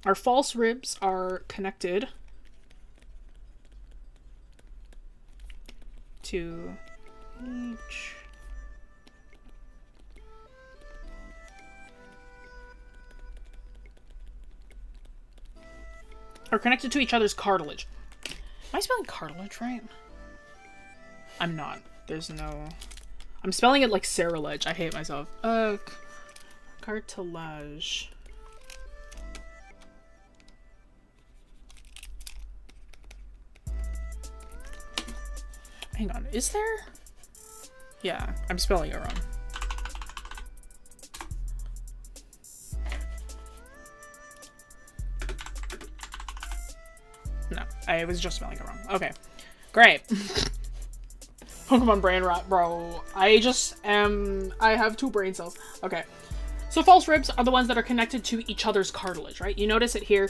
Our false ribs are connected to each other's cartilage. Am I spelling cartilage right? I'm not. I'm spelling it like Sarah-ledge. I hate myself. Cartilage. Hang on, is there? Yeah, I'm spelling it wrong. No, I was just spelling it wrong. Okay, great. Pokemon brain rot, bro. I have 2 brain cells. Okay, so false ribs are the ones that are connected to each other's cartilage, right? You notice it here.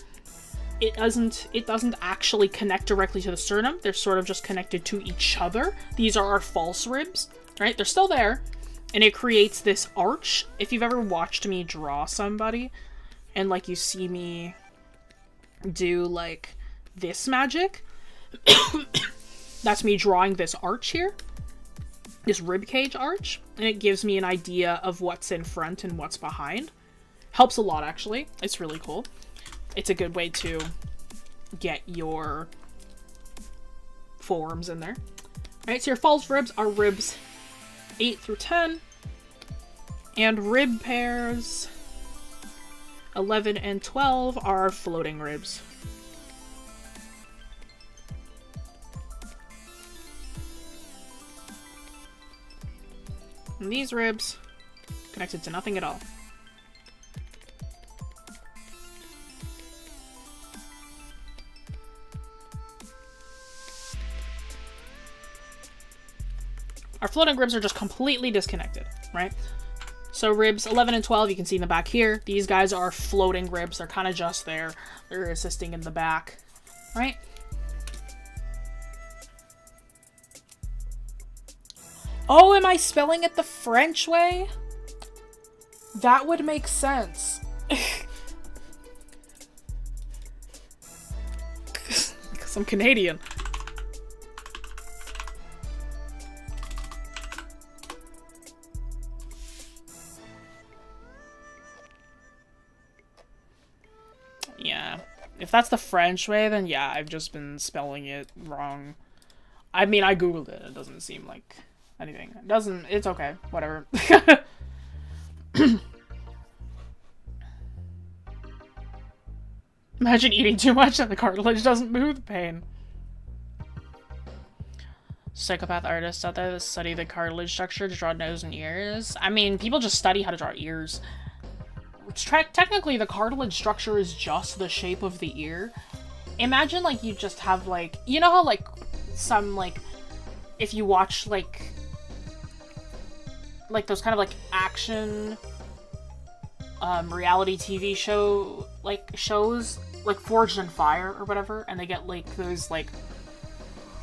It doesn't actually connect directly to the sternum. They're sort of just connected to each other. These are our false ribs, right? They're still there, and it creates this arch. If you've ever watched me draw somebody, and like you see me do like this magic, that's me drawing this arch here, this rib cage arch, and it gives me an idea of what's in front and what's behind. Helps a lot, actually. It's really cool. It's a good way to get your forearms in there. Alright, so your false ribs are ribs 8 through 10. And rib pairs 11 and 12 are floating ribs. And these ribs connected to nothing at all. Our floating ribs are just completely disconnected, right? So ribs 11 and 12, you can see in the back here. These guys are floating ribs. They're kind of just there. They're assisting in the back, right? Oh, am I spelling it the French way? That would make sense. Because I'm Canadian. Yeah. If that's the French way, then yeah, I've just been spelling it wrong. I mean, I googled it. It doesn't seem like anything. It doesn't... It's okay. Whatever. Imagine eating too much and the cartilage doesn't move the pain. Psychopath artists out there that study the cartilage structure to draw nose and ears. I mean, people just study how to draw ears. Technically, the cartilage structure is just the shape of the ear. Imagine, like, you just have, like... You know how, like, some, like... If you watch, like those kind of, like, action... reality TV show... Like, shows... Like, Forged in Fire or whatever. And they get, like, those, like...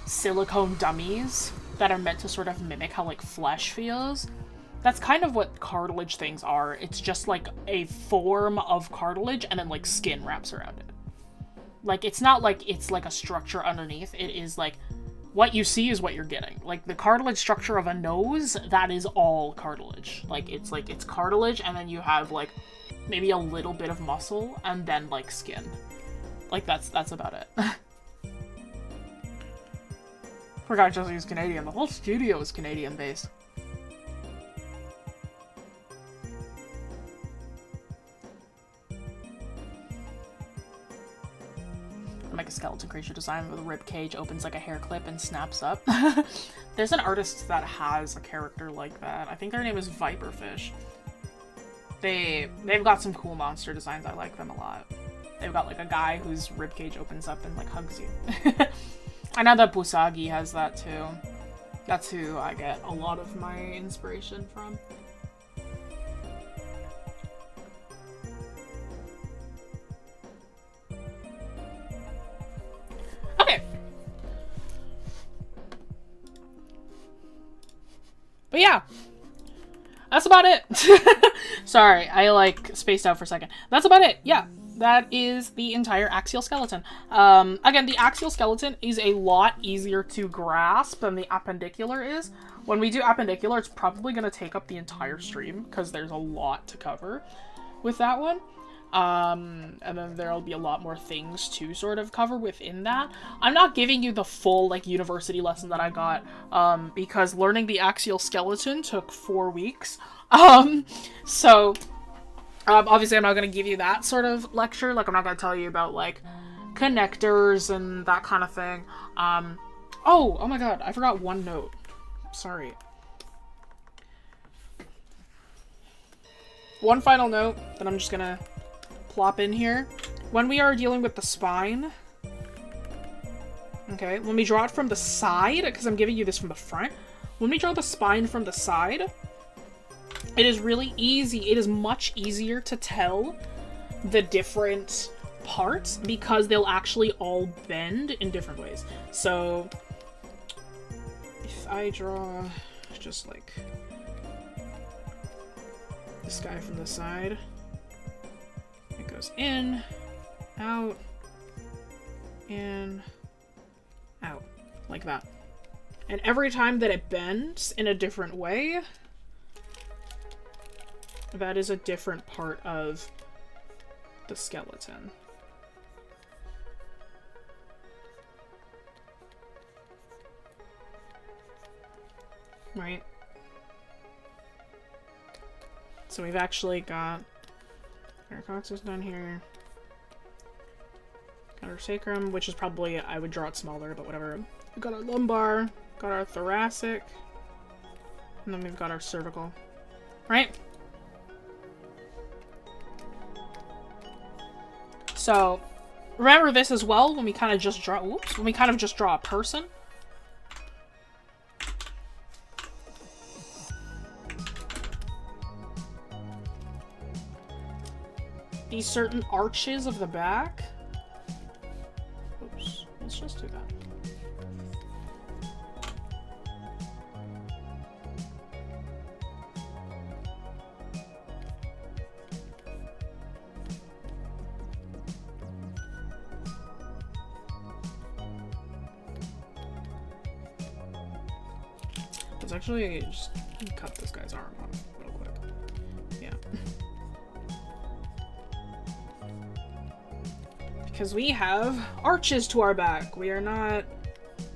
silicone dummies that are meant to sort of mimic how, like, flesh feels. That's kind of what cartilage things are. It's just, like, a form of cartilage and then, like, skin wraps around it. Like, it's not like it's, like, a structure underneath. It is, like, what you see is what you're getting. Like, the cartilage structure of a nose, that is all cartilage. Like, it's cartilage, and then you have, like, maybe a little bit of muscle, and then, like, skin. Like, that's about it. Forgot Jessie is Canadian. The whole studio is Canadian-based. Make a skeleton creature design with a rib cage opens like a hair clip and snaps up. There's an artist that has a character like that. I think their name is Viperfish. They've got some cool monster designs. I like them a lot. They've got like a guy whose rib cage opens up and like hugs you. I know that Busagi has that too. That's who I get a lot of my inspiration from. Okay. But yeah. That's about it. Sorry, I like spaced out for a second. That's about it. Yeah. That is the entire axial skeleton. Again, the axial skeleton is a lot easier to grasp than the appendicular is. When we do appendicular, it's probably going to take up the entire stream because there's a lot to cover with that one. And then there'll be a lot more things to sort of cover within that. I'm not giving you the full, like, university lesson that I got, because learning the axial skeleton took 4 weeks. Obviously I'm not going to give you that sort of lecture. Like, I'm not going to tell you about, like, connectors and that kind of thing. Oh my god, I forgot one note. Sorry. One final note that I'm just going to plop in here. When we are dealing with the spine, okay, when we draw it from the side, because I'm giving you this from the front, when we draw the spine from the side, it is really easy. It is much easier to tell the different parts because they'll actually all bend in different ways. So if I draw just like this guy from the side, it goes in, out, in, out, like that. And every time that it bends in a different way, that is a different part of the skeleton. Right? So we've actually got our coccyx down here. Got our sacrum, which is probably, I would draw it smaller, but whatever. We've got our lumbar, got our thoracic, and then we've got our cervical. Right? So, remember this as well when we kind of just draw, when we kind of just draw a person. these certain arches of the back. Oops, let's just do that. Let's actually just cut this guy's arm off real quick. Yeah. Because we have arches to our back. We are not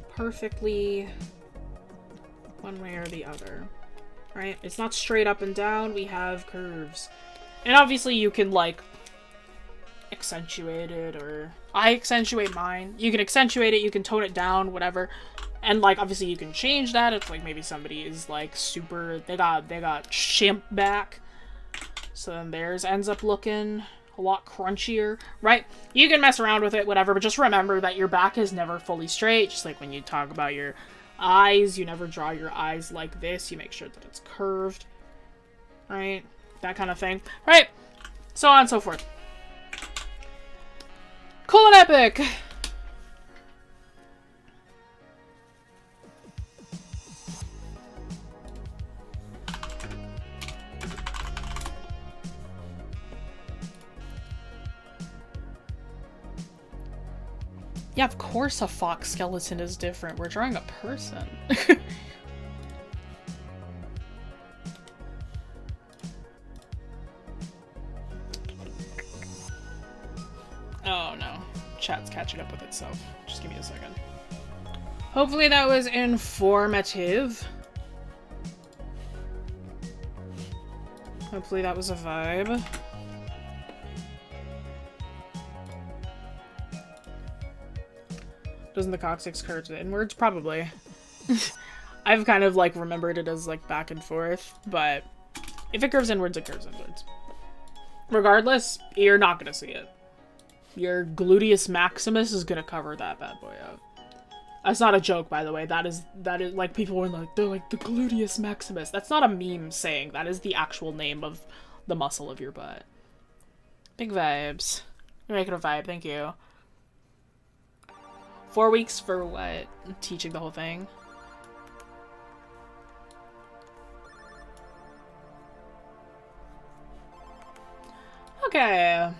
perfectly one way or the other. Right? It's not straight up and down. We have curves. And obviously you can, like, accentuate it, or... I accentuate mine. You can accentuate it, you can tone it down, whatever. And, like, obviously you can change that. It's like maybe somebody is, like, super... They got chimp back. So then theirs ends up looking a lot crunchier, right? You can mess around with it, whatever, but just remember that your back is never fully straight. Just like when you talk about your eyes, you never draw your eyes like this. You make sure that it's curved, right? That kind of thing, right? So on and so forth. Cool and epic! Yeah, of course a fox skeleton is different. We're drawing a person. Oh no. Chat's catching up with itself. Just give me a second. Hopefully that was informative. Hopefully that was a vibe. Doesn't the coccyx curve inwards? Probably. I've kind of, like, remembered it as, like, back and forth, but if it curves inwards, it curves inwards. Regardless, you're not gonna see it. Your gluteus maximus is gonna cover that bad boy up. That's not a joke, by the way. That is, like, people were like, they're like, the gluteus maximus. That's not a meme saying. That is the actual name of the muscle of your butt. Big vibes. You're making a vibe, thank you. 4 weeks for what? Teaching the whole thing? Okay. And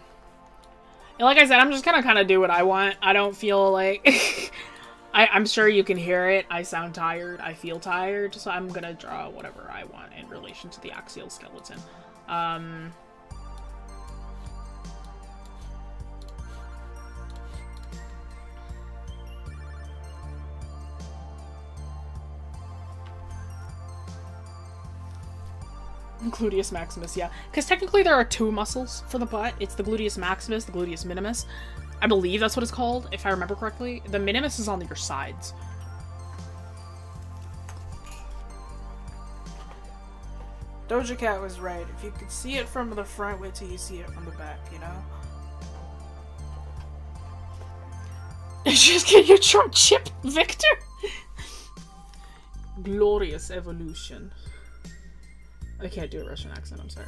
like I said, I'm just gonna kind of do what I want. I don't feel like... I'm sure you can hear it. I sound tired. I feel tired. So I'm gonna draw whatever I want in relation to the axial skeleton. Gluteus maximus, yeah. Because technically there are two muscles for the butt. It's the gluteus maximus, the gluteus minimus. I believe that's what it's called, if I remember correctly. The minimus is on your sides. Doja Cat was right. If you could see it from the front, wait till you see it from the back, you know? Just get your Trump chip, Victor! Glorious evolution. I can't do a Russian accent, I'm sorry.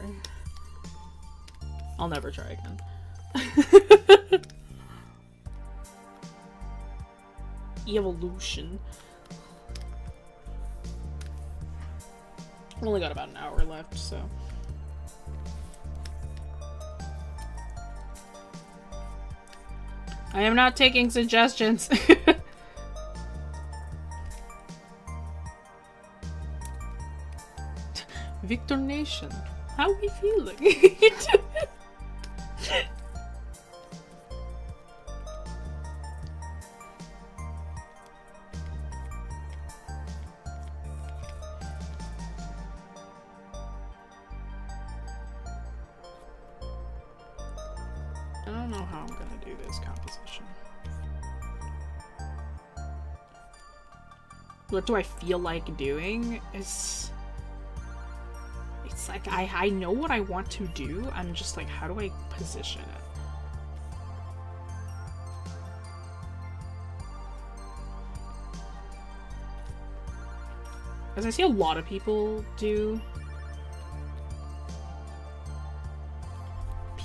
I'll never try again. Evolution. I've only got about an hour left, so... I am not taking suggestions. Victor Nation, how are we feeling? I don't know how I'm gonna do this composition. What do I feel like doing? It's like, I know what I want to do, I'm just like, how do I position it? As I see a lot of people do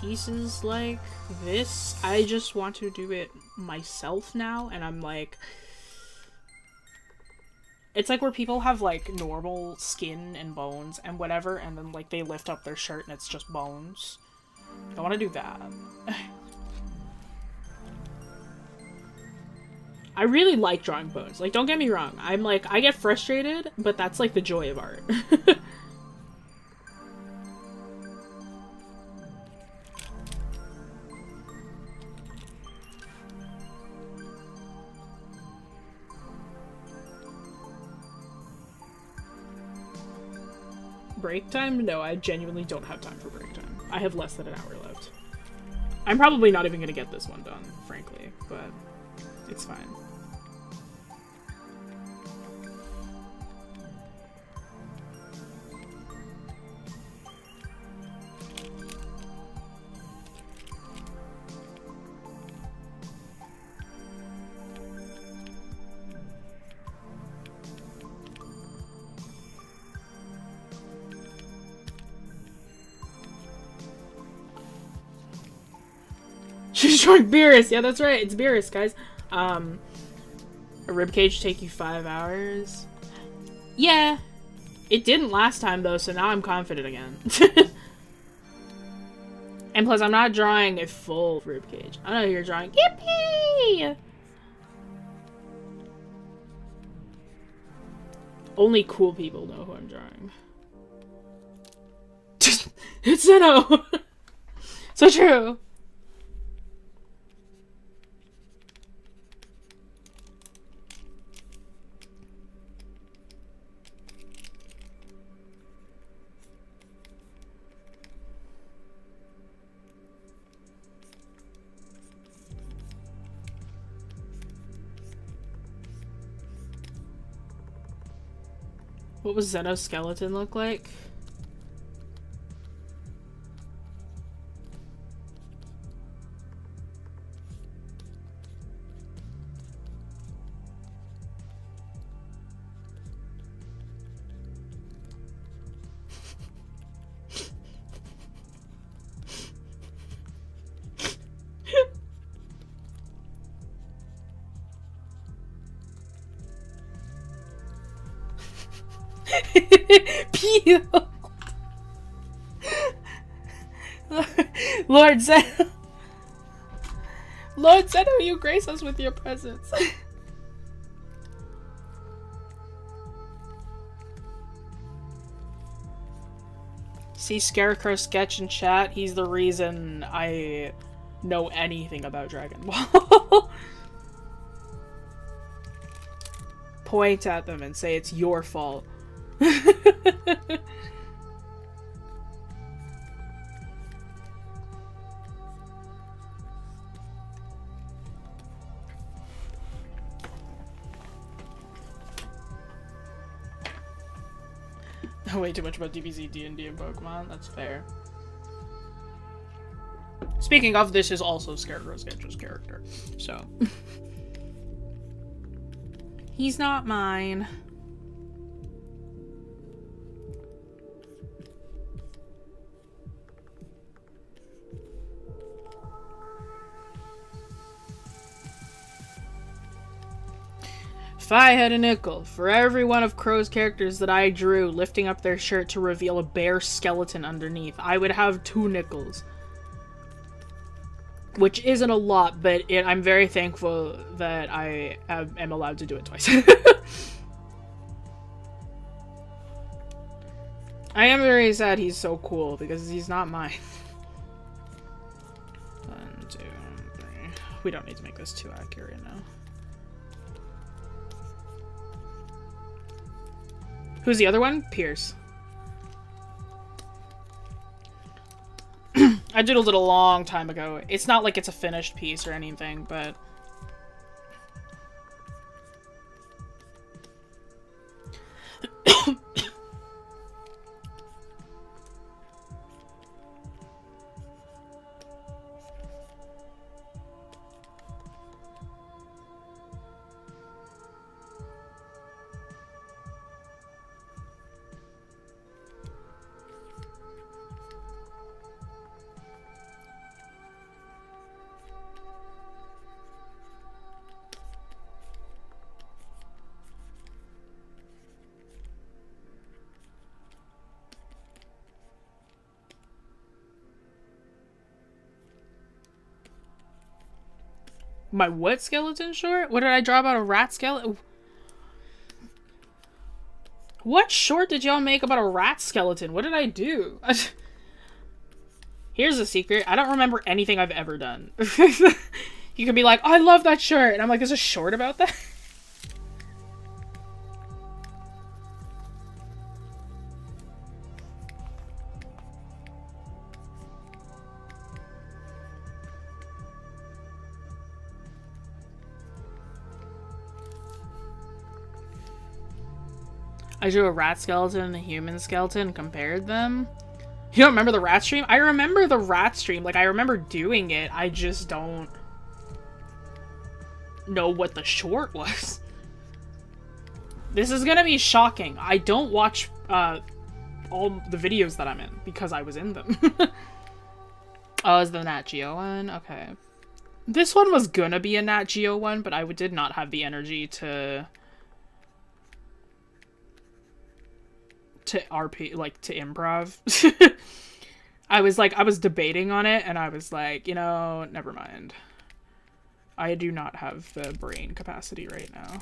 pieces like this. I just want to do it myself now, and I'm like... It's like where people have, like, normal skin and bones and whatever, and then, like, they lift up their shirt and it's just bones. I want to do that. I really like drawing bones. Like, don't get me wrong. I'm like, I get frustrated, but that's, like, the joy of art. Break time? No, I genuinely don't have time for break time. I have less than an hour left. I'm probably not even gonna get this one done, frankly, but it's fine. She's drawing Beerus! Yeah, that's right, it's Beerus, guys. A ribcage take you 5 hours? Yeah. It didn't last time, though, so now I'm confident again. And plus, I'm not drawing a full ribcage. I know you're drawing. Yippee! Only cool people know who I'm drawing. It's Zeno! So true! What was Zeno's skeleton look like? Peel! Lord Zeno! Lord Zeno, you grace us with your presence. See Scarecrow sketch in chat? He's the reason I know anything about Dragon Ball. Point at them and say it's your fault. Way too much about DBZ, D&D, and Pokemon. That's fair. Speaking of, this is also Scarecrow Sketch's character, so. He's not mine. If I had a nickel for every one of Crow's characters that I drew lifting up their shirt to reveal a bare skeleton underneath, I would have 2 nickels. Which isn't a lot, but I'm very thankful that I am allowed to do it twice. I am very sad he's so cool, because he's not mine. 1, 2, 3. We don't need to make this too accurate now. Who's the other one? Pierce. I doodled it a long time ago. It's not like it's a finished piece or anything, but... My what skeleton short? What did I draw about a rat skeleton? What short did y'all make about a rat skeleton? What did I do? Here's a secret. I don't remember anything I've ever done. You can be like, oh, I love that shirt. And I'm like, there's a short about that? I drew a rat skeleton and a human skeleton, compared them. You don't remember the rat stream? I remember the rat stream. Like, I remember doing it. I just don't know what the short was. This is gonna be shocking. I don't watch all the videos that I'm in because I was in them. Oh, is the Nat Geo one? Okay. This one was gonna be a Nat Geo one, but I did not have the energy to RP, like, to improv. I was debating on it, and I was like, you know, never mind. I do not have the brain capacity right now.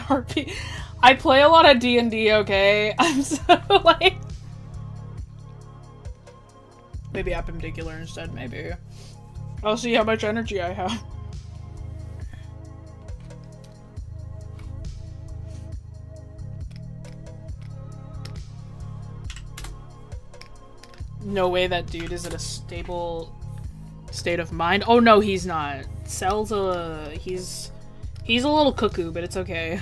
RP. I play a lot of D&D, okay? I'm so, like... Maybe Appendicular instead, maybe. I'll see how much energy I have. No way that dude is in a stable state of mind. Oh no, he's not. Cell's he's a little cuckoo, but it's okay.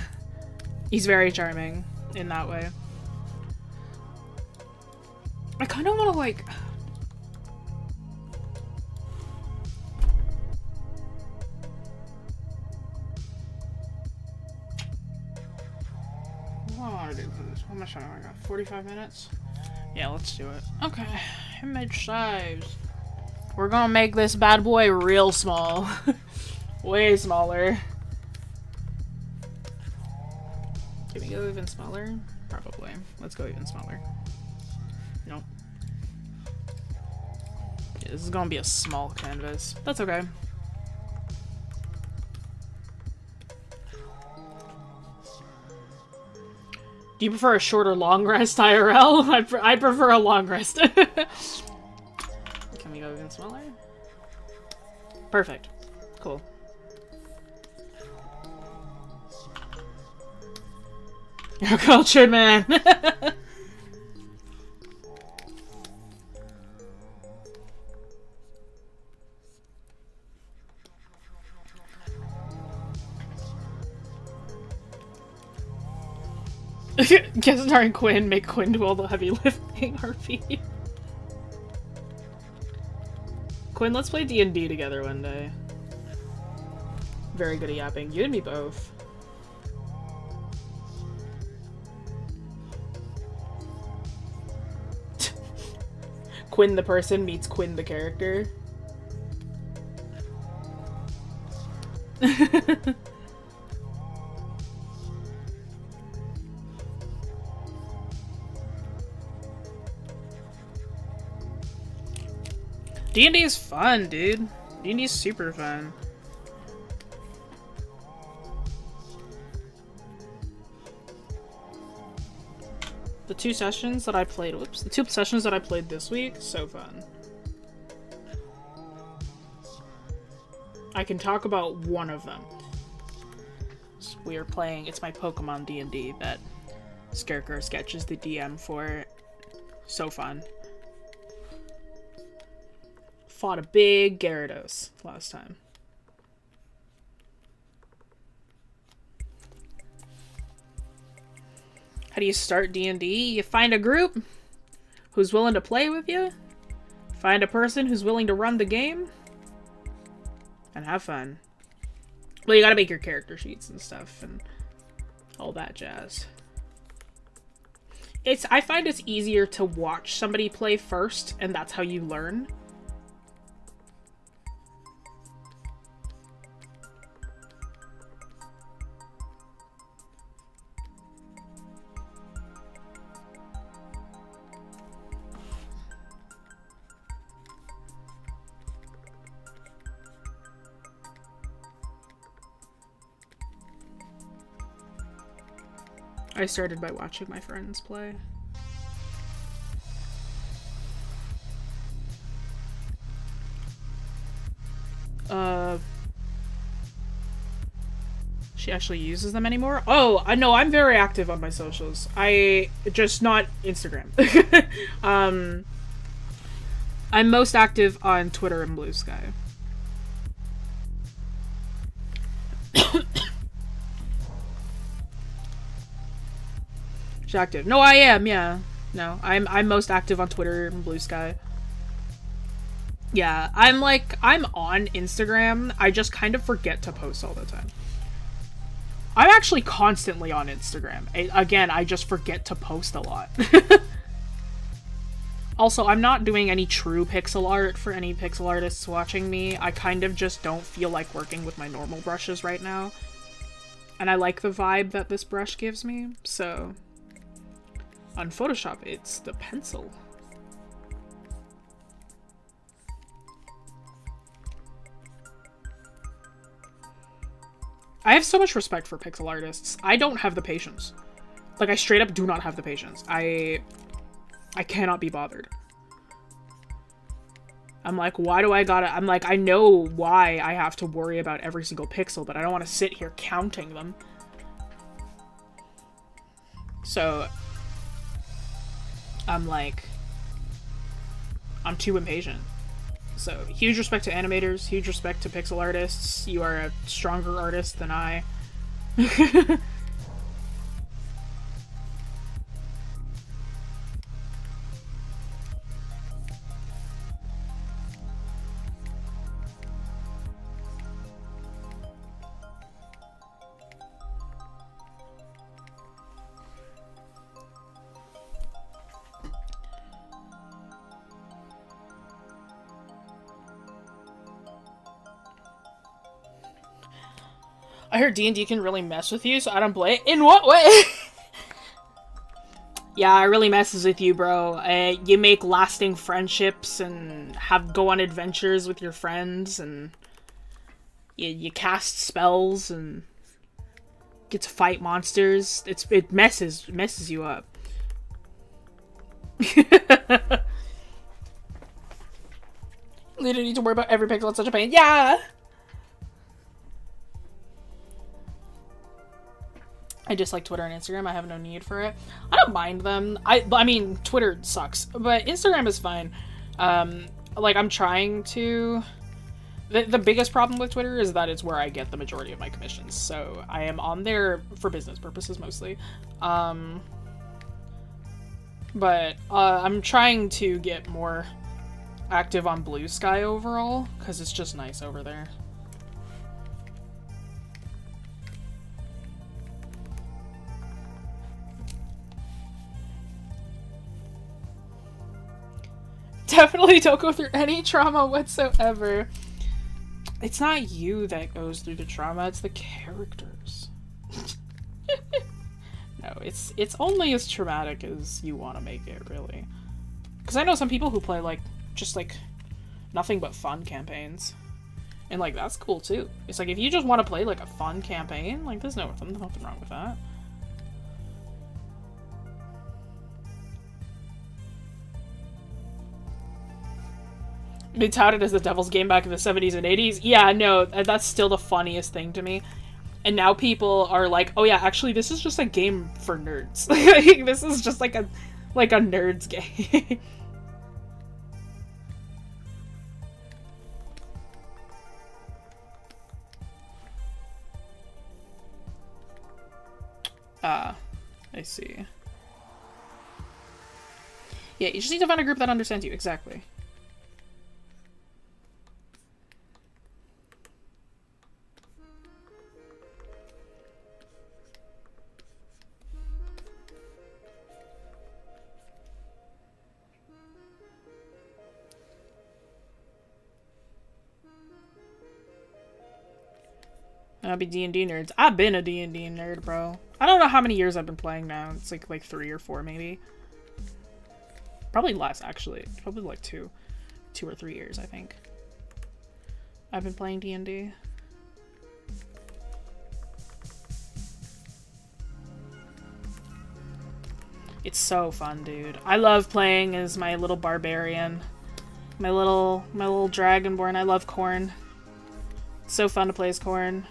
He's very charming in that way. I kind of want to, like... What do I want to do for this? How much time have I got? 45 minutes? Yeah, let's do it. Okay, image size. We're gonna make this bad boy real small. Way smaller. Can we go even smaller? Probably. Let's go even smaller. Nope. Yeah, this is gonna be a small canvas. That's okay. Do you prefer a short or long rest, IRL? I prefer a long rest. Can we go even smaller? Perfect. Cool. You're a cultured man. Guestar and Quinn make Quinn do all the heavy lifting, RP. Quinn, let's play D&D together one day. Very good at yapping. You and me both. Quinn the person meets Quinn the character. D&D is fun, dude. D&D is super fun. The two sessions that I played, the two sessions that I played this week, so fun. I can talk about one of them. So we are playing, it's my Pokemon D&D that Scarecrow sketches the DM for. So fun. Fought a big Gyarados last time. How do you start D&D? You find a group who's willing to play with you. Find a person who's willing to run the game. And have fun. Well, you gotta make your character sheets and stuff and all that jazz. I find it's easier to watch somebody play first, and that's how you learn. I started by watching my friends play. She actually uses them anymore? Oh, no, I'm very active on my socials. Just not Instagram. I'm most active on Twitter and Blue Sky. She's active. No, I am, yeah. No, I'm most active on Twitter and Blue Sky. Yeah, I'm on Instagram. I just kind of forget to post all the time. I'm actually constantly on Instagram. Again, I just forget to post a lot. Also, I'm not doing any true pixel art for any pixel artists watching me. I kind of just don't feel like working with my normal brushes right now. And I like the vibe that this brush gives me, so... On Photoshop, it's the pencil. I have so much respect for pixel artists. I don't have the patience. Like, I straight up do not have the patience. I cannot be bothered. I'm like, why do I gotta... I'm like, I know why I have to worry about every single pixel, but I don't want to sit here counting them. So... I'm like... I'm too impatient. So, huge respect to animators, huge respect to pixel artists. You are a stronger artist than I. I heard D&D can really mess with you, so I don't play it. In what way? Yeah, it really messes with you, bro. You make lasting friendships and go on adventures with your friends, and you cast spells and get to fight monsters. It messes you up. You don't need to worry about every pixel. It's such a pain. Yeah. I dislike Twitter and Instagram. I have no need for it. I don't mind them. I mean, Twitter sucks, but Instagram is fine. Like, I'm trying to... The biggest problem with Twitter is that it's where I get the majority of my commissions, so I am on there for business purposes, mostly. But I'm trying to get more active on Blue Sky overall, because it's just nice over there. Definitely don't go through any trauma whatsoever. It's not you that goes through the trauma, it's the characters. No, it's only as traumatic as you want to make it, really. Because I know some people who play, like, just, like, nothing but fun campaigns. And, like, that's cool, too. It's like, if you just want to play, like, a fun campaign, like, there's nothing wrong with that. They touted as the Devil's Game back in the 70s and 80s. Yeah, no, that's still the funniest thing to me. And now people are like, oh yeah, actually this is just a game for nerds. This is just like a nerd's game. I see. Yeah, you just need to find a group that understands you, exactly. I'll be D&D nerds. I've been a D&D nerd, bro. I don't know how many years I've been playing now. It's like 3 or 4 maybe. Probably less, actually. Probably like 2 or 3 years, I think. I've been playing D&D. It's so fun, dude. I love playing as my little barbarian. My little dragonborn. I love Corn. It's so fun to play as Corn.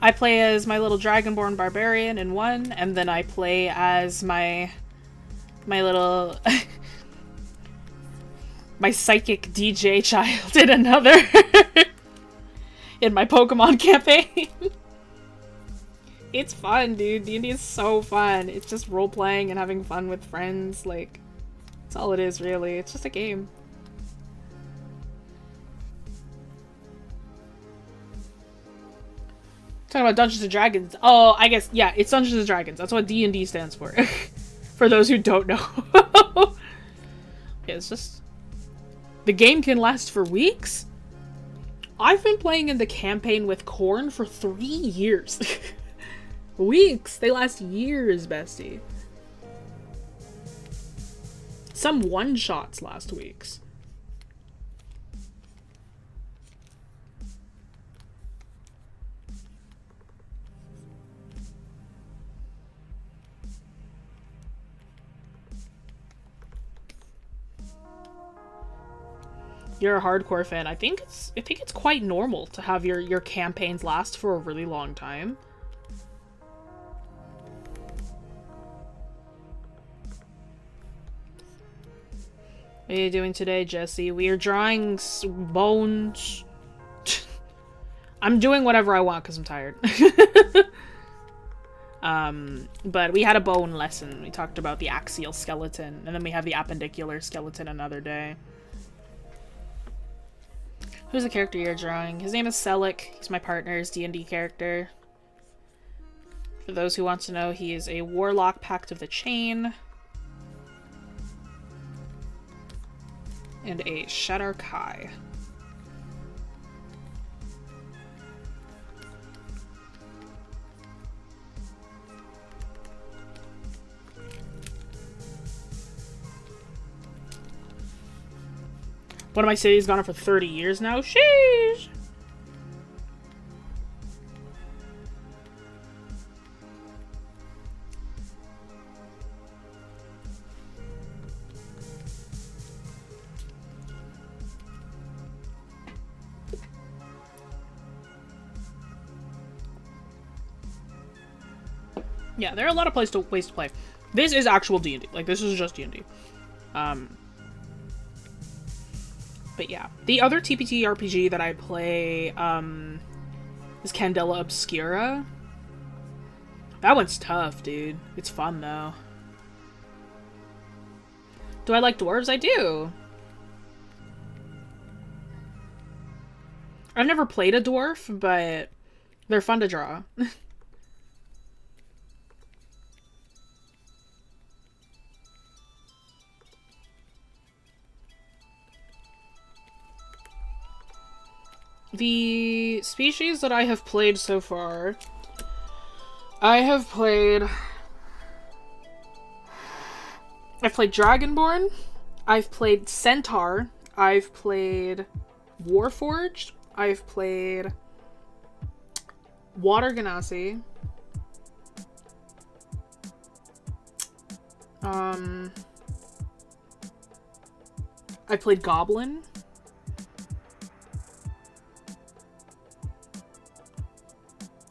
I play as my little dragonborn barbarian in one, and then I play as my little my psychic DJ child in another in my Pokemon campaign. It's fun, dude. D&D is so fun. It's just role-playing and having fun with friends. Like, that's all it is, really. It's just a game. Talking about Dungeons & Dragons. Oh, I guess, yeah, it's Dungeons & Dragons. That's what D&D stands for. For those who don't know. Yeah, it's just... The game can last for weeks? I've been playing in the campaign with Corn for 3 years. Weeks! They last years, bestie. Some one-shots last weeks. You're a hardcore fan. I think it's quite normal to have your campaigns last for a really long time. What are you doing today, Jessie? We are drawing bones. I'm doing whatever I want because I'm tired. But we had a bone lesson. We talked about the axial skeleton, and then we have the appendicular skeleton another day. Who's the character you're drawing? His name is Selic. He's my partner's D&D character. For those who want to know, he is a warlock pact of the chain. And a Shadow Kai. One of my cities gone on for 30 years now. Sheesh! Yeah, there are a lot of ways to play. This is actual D&D. Like, this is just D&D. But yeah. The other TPT RPG that I play, is Candela Obscura. That one's tough, dude. It's fun, though. Do I like dwarves? I do. I've never played a dwarf, but they're fun to draw. The species that I have played so far, I've played Dragonborn, I've played Centaur, I've played Warforged, I've played Water Genasi, I played Goblin.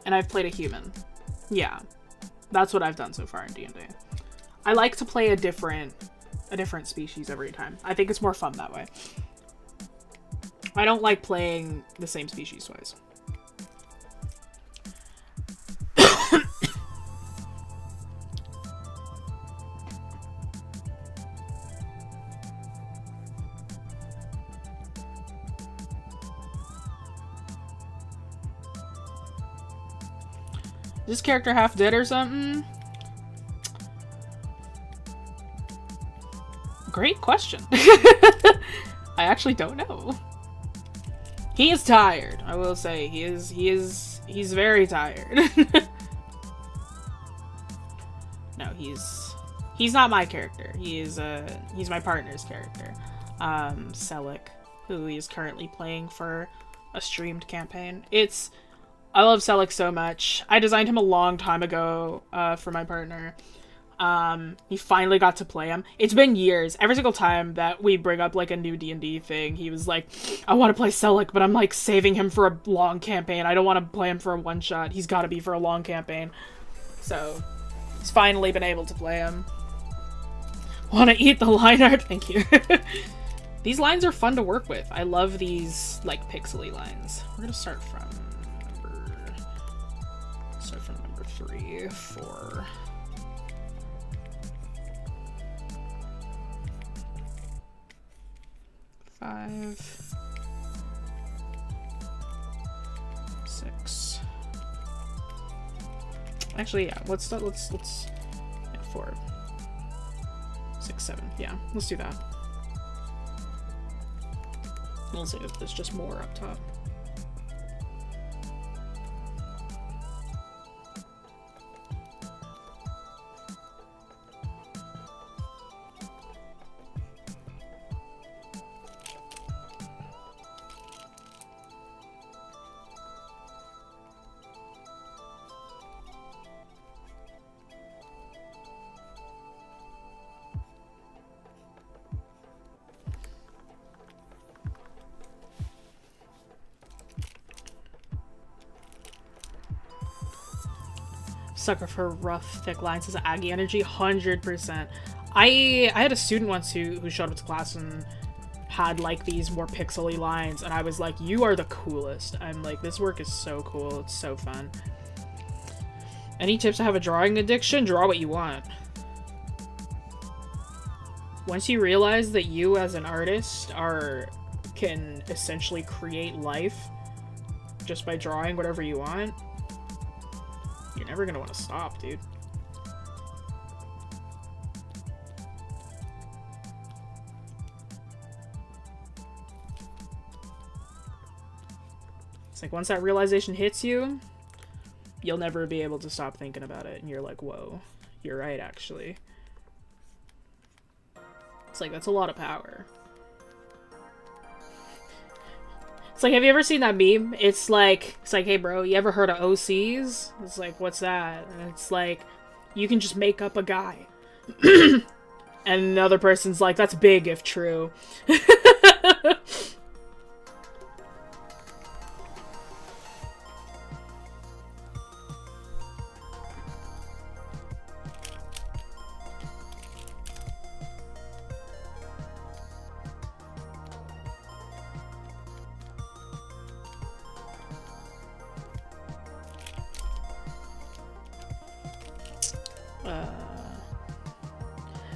And I've played a human. Yeah. That's what I've done so far in D&D. I like to play a different species every time. I think it's more fun that way. I don't like playing the same species twice. Is this character half dead or something? Great question. I actually don't know. He is tired. I will say he's very tired. No, he's not my character. He's my partner's character. Selic, who he is currently playing for a streamed campaign. I love Selic so much. I designed him a long time ago for my partner. He finally got to play him. It's been years. Every single time that we bring up like a new D&D thing, he was like, I want to play Selic, but I'm like saving him for a long campaign. I don't want to play him for a one shot. He's got to be for a long campaign. So he's finally been able to play him. Want to eat the line art? Thank you. These lines are fun to work with. I love these like pixely lines. We're gonna start from number 3, 4. 5, 6. Actually, yeah. Let's yeah, 4, 6, 7. Yeah, let's do that. We'll see if there's just more up top. Sucker for rough, thick lines as Aggie energy, 100%. I had a student once who showed up to class and had like these more pixely lines, and I was like, you are the coolest. I'm like, this work is so cool, it's so fun. Any tips to have a drawing addiction? Draw what you want. Once you realize that you as an artist can essentially create life just by drawing whatever you want, you're never gonna want to stop, dude. It's like once that realization hits you, you'll never be able to stop thinking about it, and you're like, whoa, you're right, actually. It's like, that's a lot of power. It's like, have you ever seen that meme? It's like, hey bro, you ever heard of OCs? It's like, what's that? And it's like, you can just make up a guy. And another person's like, that's big if true.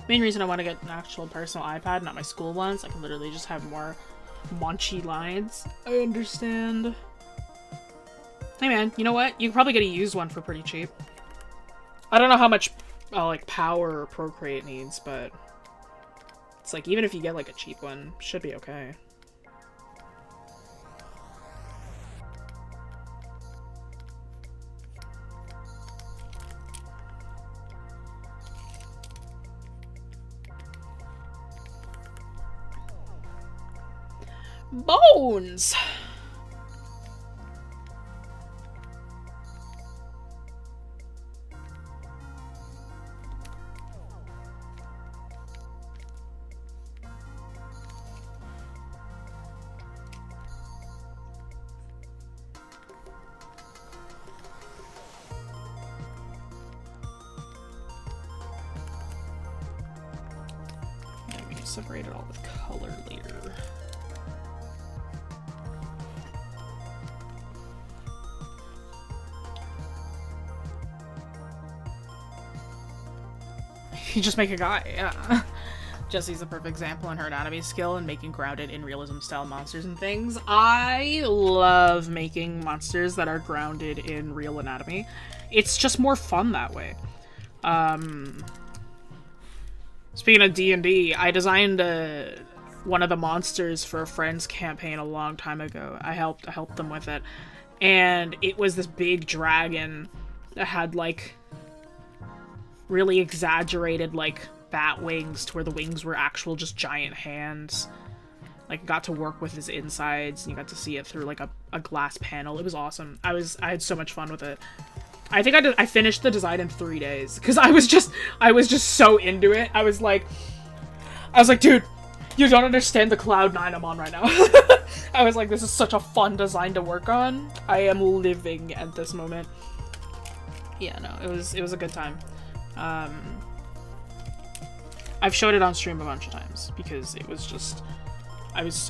Main reason I want to get an actual personal iPad, not my school ones. I can literally just have more paunchy lines. I understand. Hey man, you know what? You can probably get a used one for pretty cheap. I don't know how much like power or Procreate needs, but it's like even if you get like a cheap one, should be okay. Bones! Yeah, we can separate it all with color later. You just make a guy, yeah. Jessie's a perfect example in her anatomy skill and making grounded in realism style monsters and things. I love making monsters that are grounded in real anatomy. It's just more fun that way. Speaking of D&D, I designed one of the monsters for a friend's campaign a long time ago. I helped them with it. And it was this big dragon that had, like, really exaggerated, like, bat wings to where the wings were actual just giant hands. Like, got to work with his insides, and you got to see it through, like, a glass panel. It was awesome. I had so much fun with it. I think I finished the design in 3 days, because I was just so into it. I was like, dude, you don't understand the Cloud 9 I'm on right now. I was like, this is such a fun design to work on. I am living at this moment. Yeah, no, it was a good time. I've showed it on stream a bunch of times because it was just, I was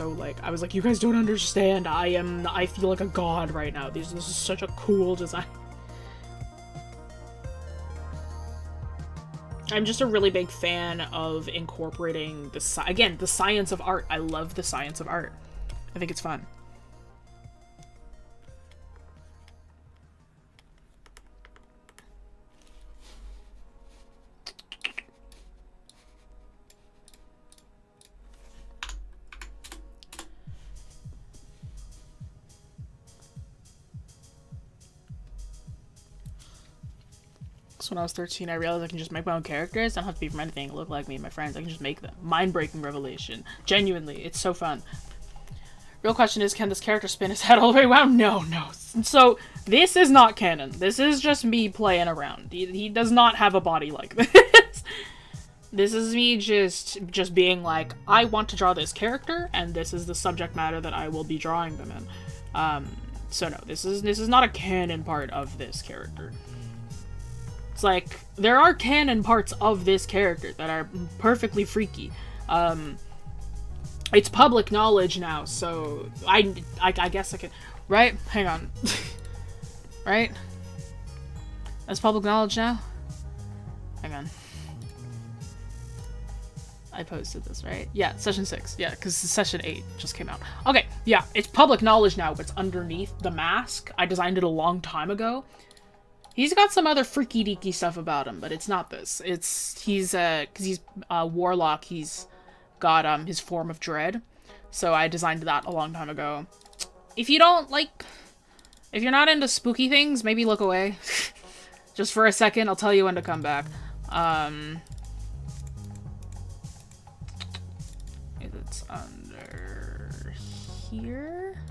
like, you guys don't understand. I feel like a god right now. This is such a cool design. I'm just a really big fan of incorporating the science of art. I love the science of art. I think it's fun. When I was 13, I realized I can just make my own characters. I don't have to be from anything, look like me and my friends. I can just make them. Mind-breaking revelation. Genuinely, it's so fun. Real question is, can this character spin his head all the way around? No. So, this is not canon. This is just me playing around. He does not have a body like this. This is me just being like, I want to draw this character, and this is the subject matter that I will be drawing them in. So no, this is not a canon part of this character. It's like, there are canon parts of this character that are perfectly freaky. It's public knowledge now, so I guess I could... Right? Hang on. Right? That's public knowledge now? Hang on. I posted this, right? Yeah, session 6. Yeah, because session 8 just came out. Okay, yeah, it's public knowledge now, but it's underneath the mask. I designed it a long time ago. He's got some other freaky deaky stuff about him, but it's not this. He's a warlock, he's got, his form of dread. So I designed that a long time ago. If you don't, like, if you're not into spooky things, maybe look away. Just for a second, I'll tell you when to come back. It's under here.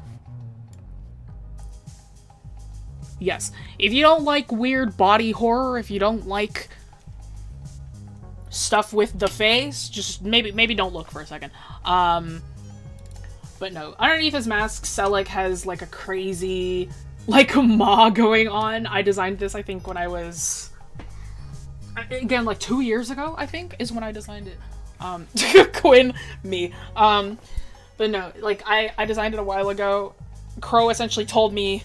Yes. If you don't like weird body horror, if you don't like stuff with the face, just maybe don't look for a second. But no, underneath his mask, Selleck has like a crazy, like, maw going on. I designed this, I think, when I was, again, like 2 years ago, I think, is when I designed it. Quinn, me. But no, like, I designed it a while ago. Crow essentially told me,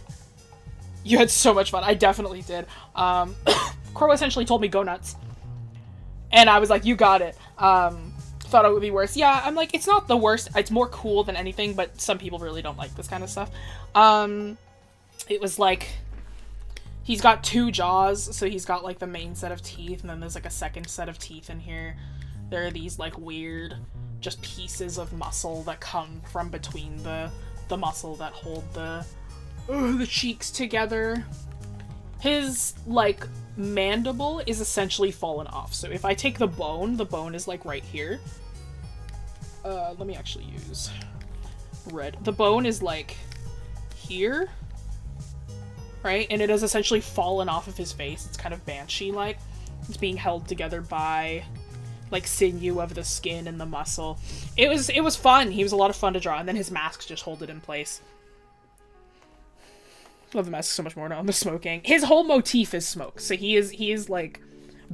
you had so much fun. I definitely did. Crow essentially told me, go nuts. And I was like, you got it. Thought it would be worse. Yeah, I'm like, it's not the worst. It's more cool than anything, but some people really don't like this kind of stuff. It was like, he's got 2 jaws, so he's got, like, the main set of teeth, and then there's, like, a second set of teeth in here. There are these, like, weird, just pieces of muscle that come from between the muscle that hold the cheeks together. His, like, mandible is essentially fallen off. So if I take the bone is, like, right here. Let me actually use red. The bone is, like, here. Right? And it has essentially fallen off of his face. It's kind of banshee-like. It's being held together by, like, sinew of the skin and the muscle. It was fun. He was a lot of fun to draw. And then his masks just hold it in place. Love the mask so much more now. The smoking. His whole motif is smoke. So he is like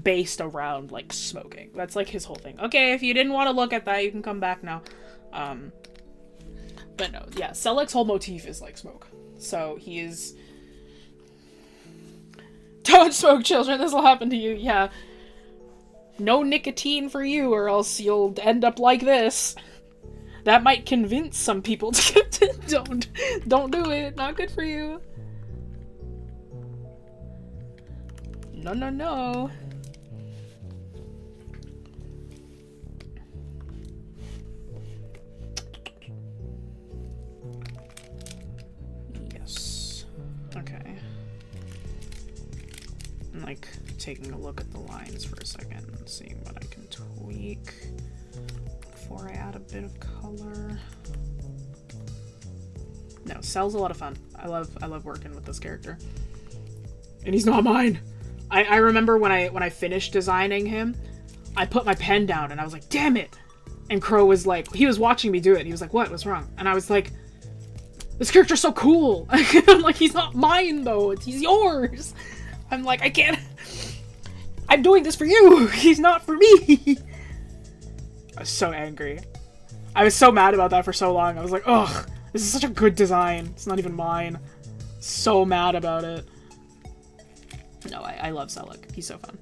based around like smoking. That's like his whole thing. Okay, if you didn't want to look at that, you can come back now. But no, yeah, Selleck's whole motif is like smoke. So he is. Don't smoke, children. This will happen to you. Yeah. No nicotine for you, or else you'll end up like this. That might convince some people to don't do it. Not good for you. No. taking a look at the lines for a second and seeing what I can tweak before I add a bit of color. No, Cell's a lot of fun. I love working with this character. And he's not mine. I remember when I finished designing him, I put my pen down and I was like, damn it! And Crow was like, he was watching me do it. And he was like, what? What's wrong? And I was like, this character's so cool. I'm like, he's not mine though. He's yours. I'm like, I can't. I'm doing this for you. He's not for me. I was so angry. I was so mad about that for so long. I was like, ugh, this is such a good design. It's not even mine. So mad about it. No, I love Selleck. He's so fun.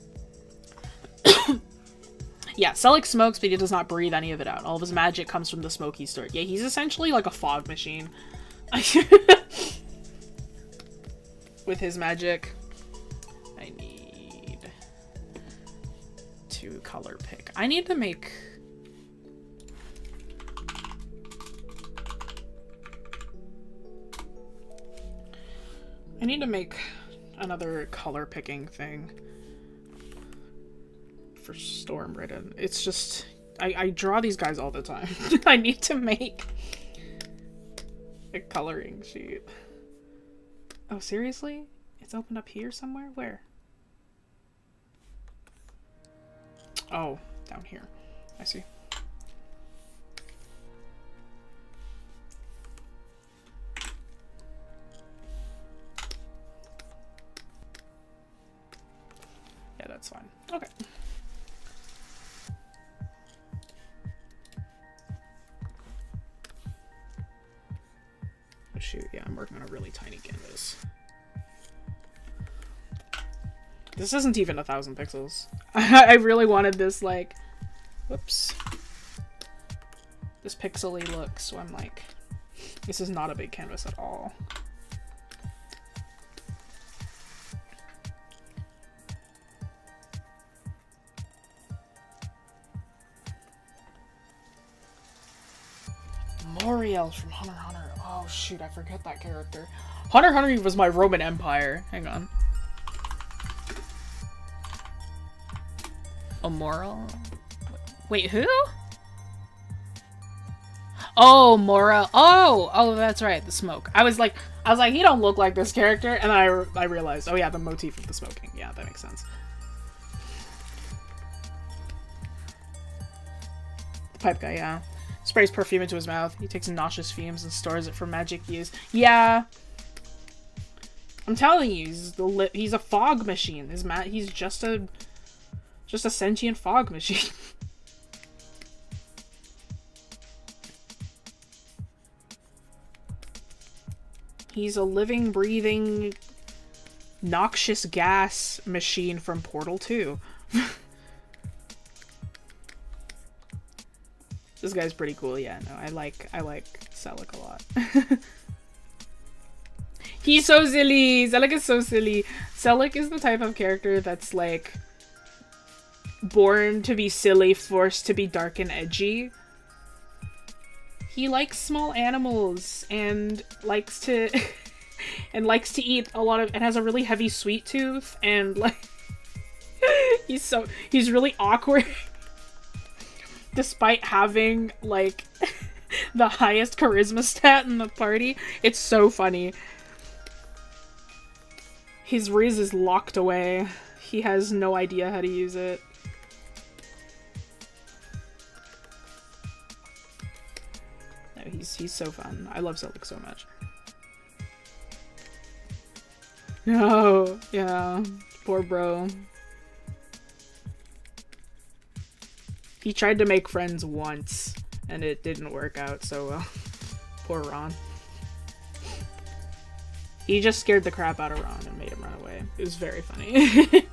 Yeah, Selleck smokes, but he does not breathe any of it out. All of his magic comes from the smoke he stored. Yeah, he's essentially like a fog machine. With his magic. I need to color pick. I need to make... another color picking thing for Stormridden. It's just I draw these guys all the time. I need to make a coloring sheet. Oh, seriously? It's opened up here somewhere? Where? Oh, down here. I see. Yeah, that's fine. Okay. Oh, shoot, yeah, I'm working on a really tiny canvas. This isn't even 1,000 pixels. I really wanted this, like, whoops. This pixely look, so I'm like, this is not a big canvas at all. Moriel from Hunter x Hunter. Oh shoot, I forget that character. Hunter x Hunter was my Roman Empire. Hang on. Moral? Wait, who? Oh, Mora. Oh, that's right. The smoke. I was like, he don't look like this character, and then I realized, oh yeah, the motif of the smoking. Yeah, that makes sense. The pipe guy, yeah. Sprays perfume into his mouth. He takes nauseous fumes and stores it for magic use. Yeah. I'm telling you, he's a fog machine. He's just a sentient fog machine. He's a living, breathing, noxious gas machine from Portal 2. This guy's pretty cool. Yeah, no, I like Selleck a lot. He's so silly. Selleck is so silly. Selleck is the type of character that's like born to be silly, forced to be dark and edgy. He likes small animals and likes to eat a lot of, and has a really heavy sweet tooth, and like he's really awkward. Despite having, like, the highest charisma stat in the party. It's so funny. His Riz is locked away. He has no idea how to use it. No, he's so fun. I love Selleck so much. No, yeah. Poor bro. He tried to make friends once, and it didn't work out so well. Poor Ron. He just scared the crap out of Ron and made him run away. It was very funny.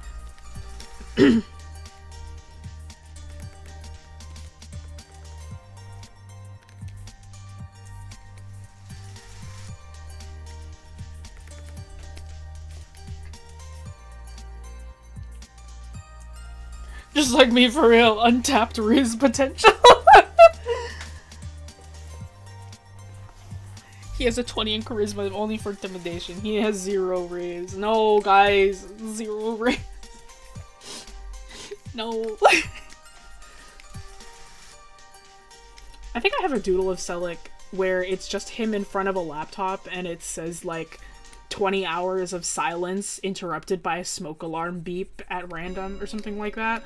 Just like me, for real. Untapped Riz potential. He has a 20 in charisma, only for intimidation. He has 0 Riz. No, guys. 0 Riz. No. I think I have a doodle of Selic where it's just him in front of a laptop and it says like 20 hours of silence interrupted by a smoke alarm beep at random or something like that.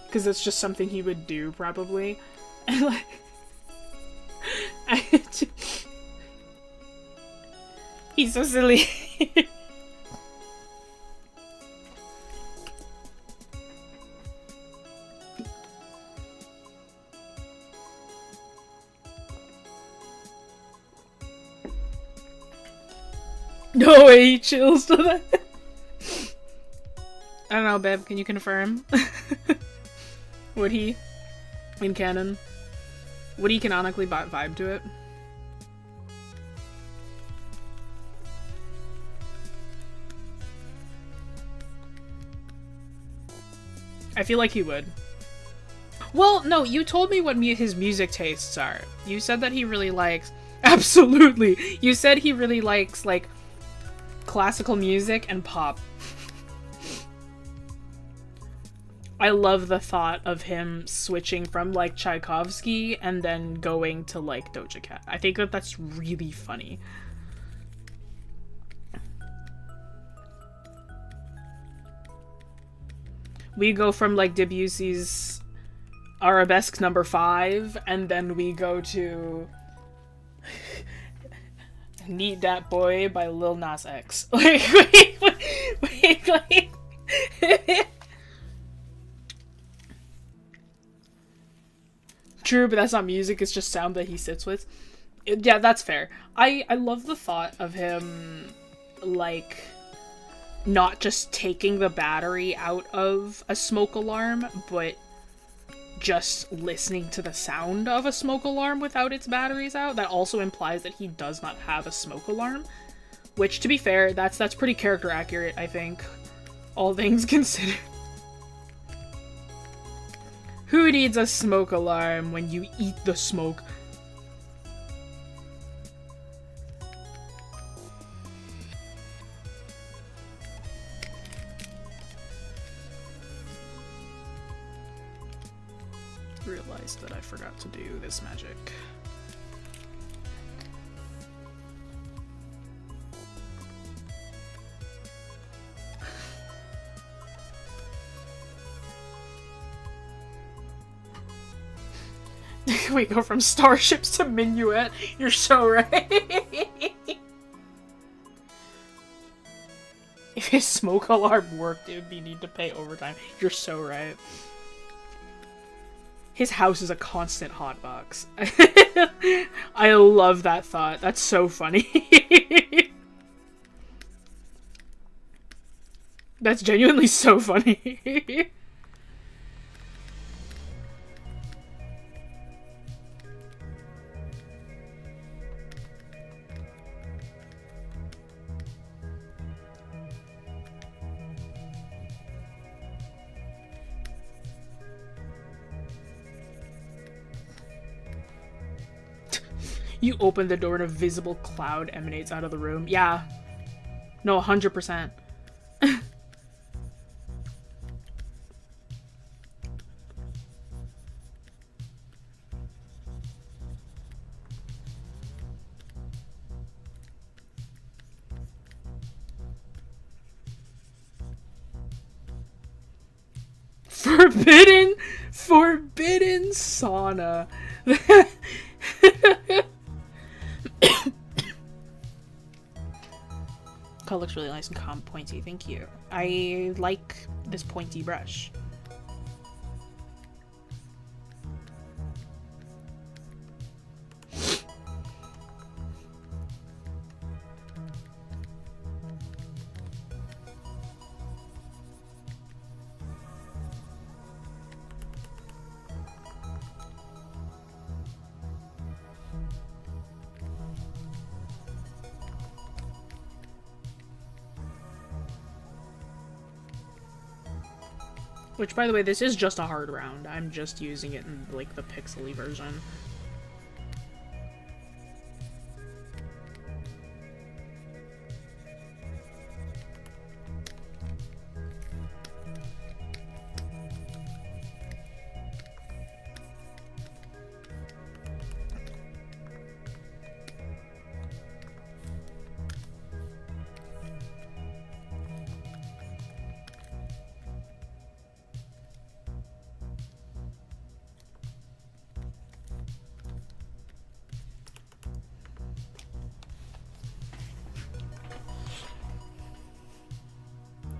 Because it's just something he would do, probably. And like... He's so silly. No way he chills to that. I don't know, babe. Can you confirm? Would he? In canon? Would he canonically vibe to it? I feel like he would. Well, no, you told me what his music tastes are. You said that he really likes... Absolutely! You said he really likes, like, classical music and pop. I love the thought of him switching from, like, Tchaikovsky and then going to, like, Doja Cat. I think that that's really funny. We go from, like, Debussy's Arabesque No. 5, and then we go to Need Dat Boy by Lil Nas X. Like, wait. True, but that's not music, it's just sound that he sits with. Yeah, that's fair. I love the thought of him, like, not just taking the battery out of a smoke alarm, but just listening to the sound of a smoke alarm without its batteries out. That also implies that he does not have a smoke alarm, which, to be fair, that's pretty character accurate, I think, all things considered. Who needs a smoke alarm when you eat the smoke? Realized that I forgot to do this magic. We go from starships to minuet. You're so right. If his smoke alarm worked, it would be need to pay overtime. You're so right. His house is a constant hotbox. I love that thought. That's so funny. That's genuinely so funny. You open the door and a visible cloud emanates out of the room. Yeah. No, 100%. Forbidden sauna. Color looks really nice and calm, pointy. Thank you. I like this pointy brush. Which, by the way, this is just a hard round. I'm just using it in, like, the pixely version.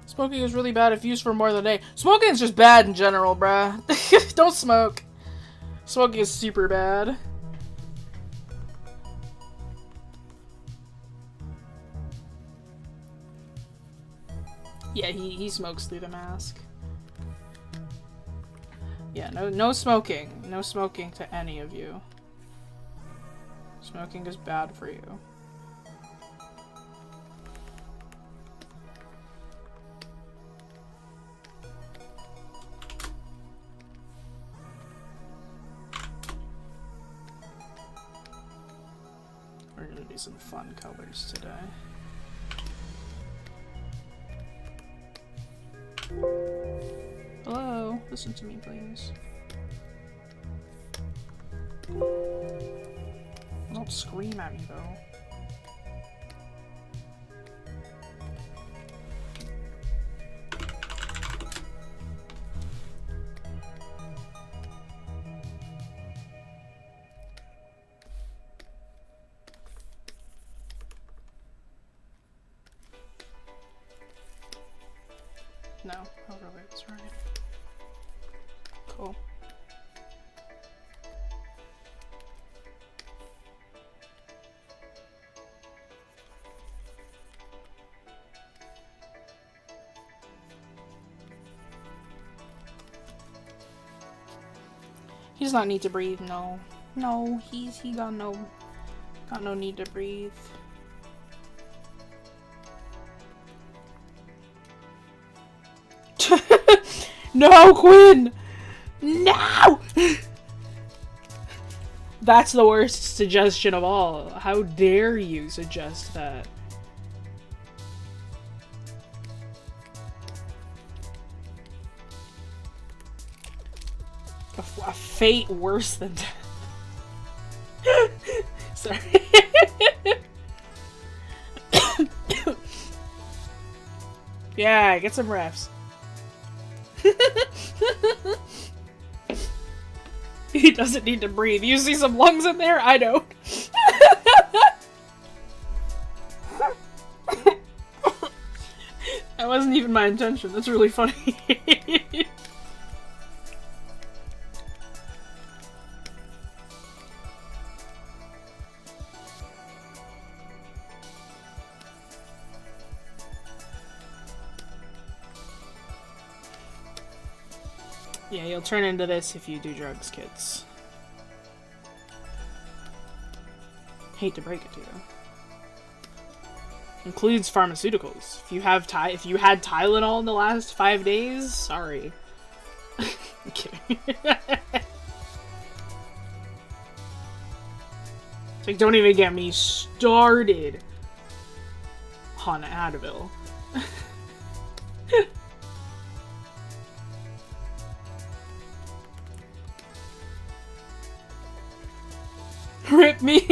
Smoking is really bad if used for more than a day. Smoking is just bad in general, bruh. Don't smoke. Smoking is super bad. Yeah, he smokes through the mask. Yeah, no smoking. No smoking to any of you. Smoking is bad for you. We're gonna do some fun colors today. Hello, listen to me, please. Don't scream at me, though. No, overlay is right. Cool. He does not need to breathe, no. No, he got no need to breathe. No, Quinn! No! That's the worst suggestion of all. How dare you suggest that? A fate worse than death. Sorry. Yeah, get some refs. He doesn't need to breathe. You see some lungs in there? I don't. That wasn't even my intention. That's really funny. Yeah, you'll turn into this if you do drugs, kids. Hate to break it to you. Includes pharmaceuticals. If you had Tylenol in the last 5 days, sorry. I'm kidding. It's like, don't even get me started on Advil. Rip me.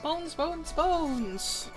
Bones, bones, bones!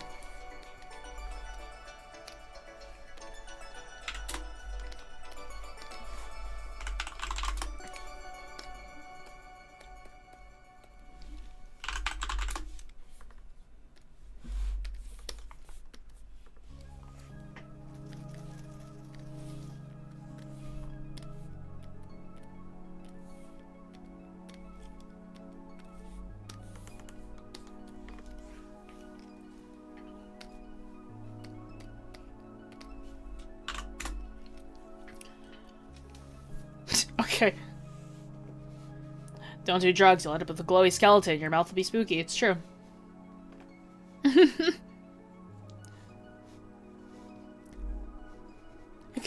Okay. Don't do drugs, you'll end up with a glowy skeleton. Your mouth will be spooky. It's true.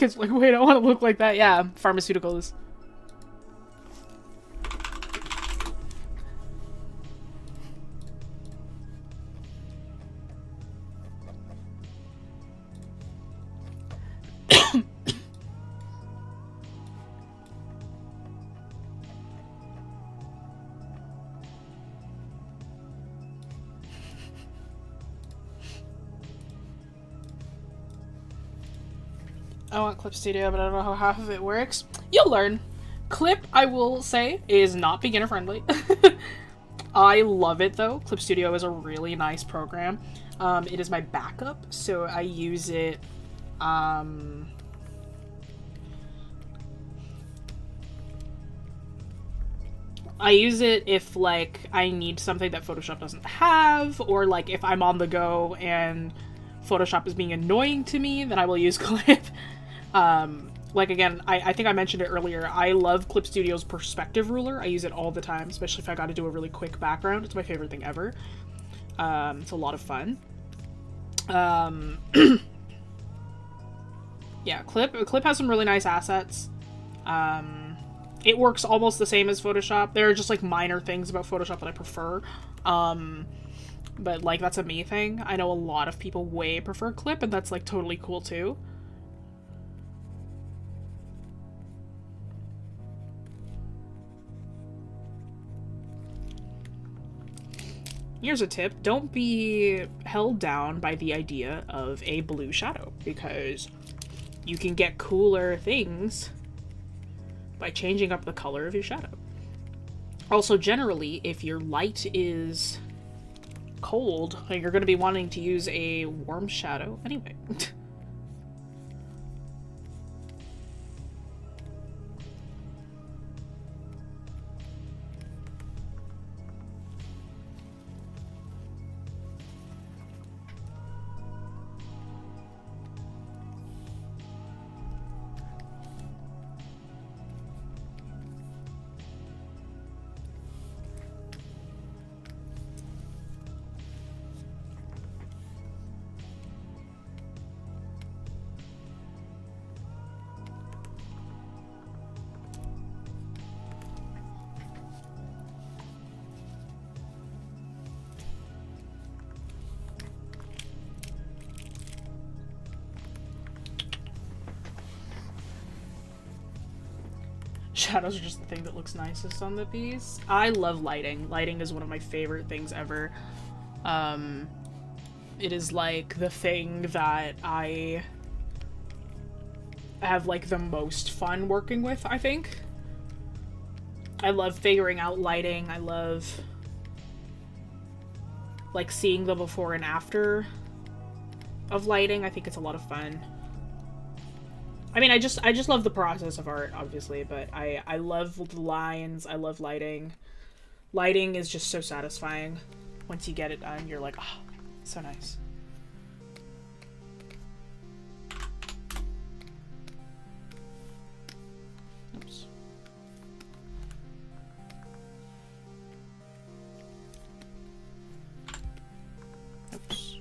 Kids are like, wait, I want to look like that. Yeah, pharmaceuticals. I want Clip Studio, but I don't know how half of it works. You'll learn. Clip, I will say, is not beginner friendly. I love it though. Clip Studio is a really nice program. It is my backup, so I use it. I use it if, like, I need something that Photoshop doesn't have, or, like, if I'm on the go and Photoshop is being annoying to me, then I will use Clip. Like, again, I think I mentioned it earlier, I love Clip Studio's perspective ruler. I use it all the time, especially if I gotta do a really quick background. It's my favorite thing ever. It's a lot of fun. Yeah, Clip has some really nice assets. It works almost the same as Photoshop. There are just, like, minor things about Photoshop that I prefer. But, like, that's a me thing. I know a lot of people way prefer Clip, and that's, like, totally cool, too. Here's a tip. Don't be held down by the idea of a blue shadow, because you can get cooler things by changing up the color of your shadow. Also, generally, if your light is cold, you're going to be wanting to use a warm shadow anyway. Shadows are just the thing that looks nicest on the piece. I love lighting. Lighting is one of my favorite things ever. It is, like, the thing that I have, like, the most fun working with, I think. I love figuring out lighting. I love, like, seeing the before and after of lighting. I think it's a lot of fun. I mean, I just love the process of art, obviously, but I love the lines, I love lighting. Lighting is just so satisfying. Once you get it done, you're like, oh, so nice. Oops. Oops.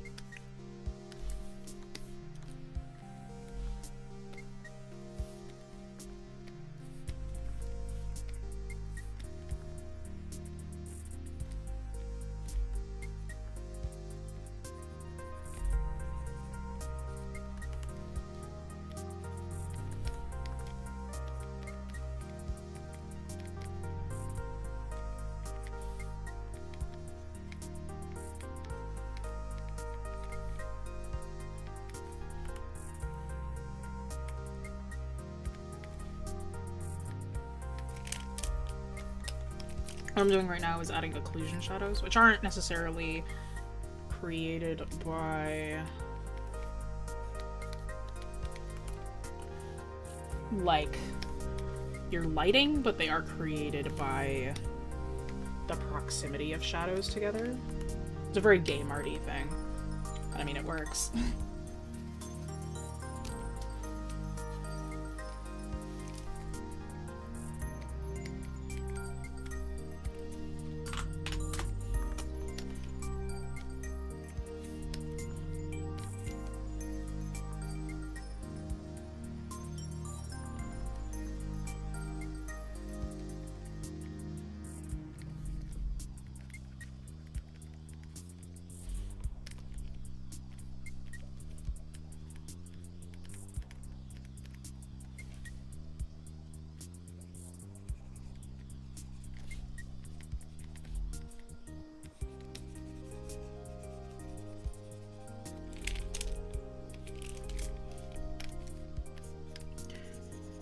What I'm doing right now is adding occlusion shadows, which aren't necessarily created by, like, your lighting, but they are created by the proximity of shadows together. It's a very game arty thing. But I mean, it works.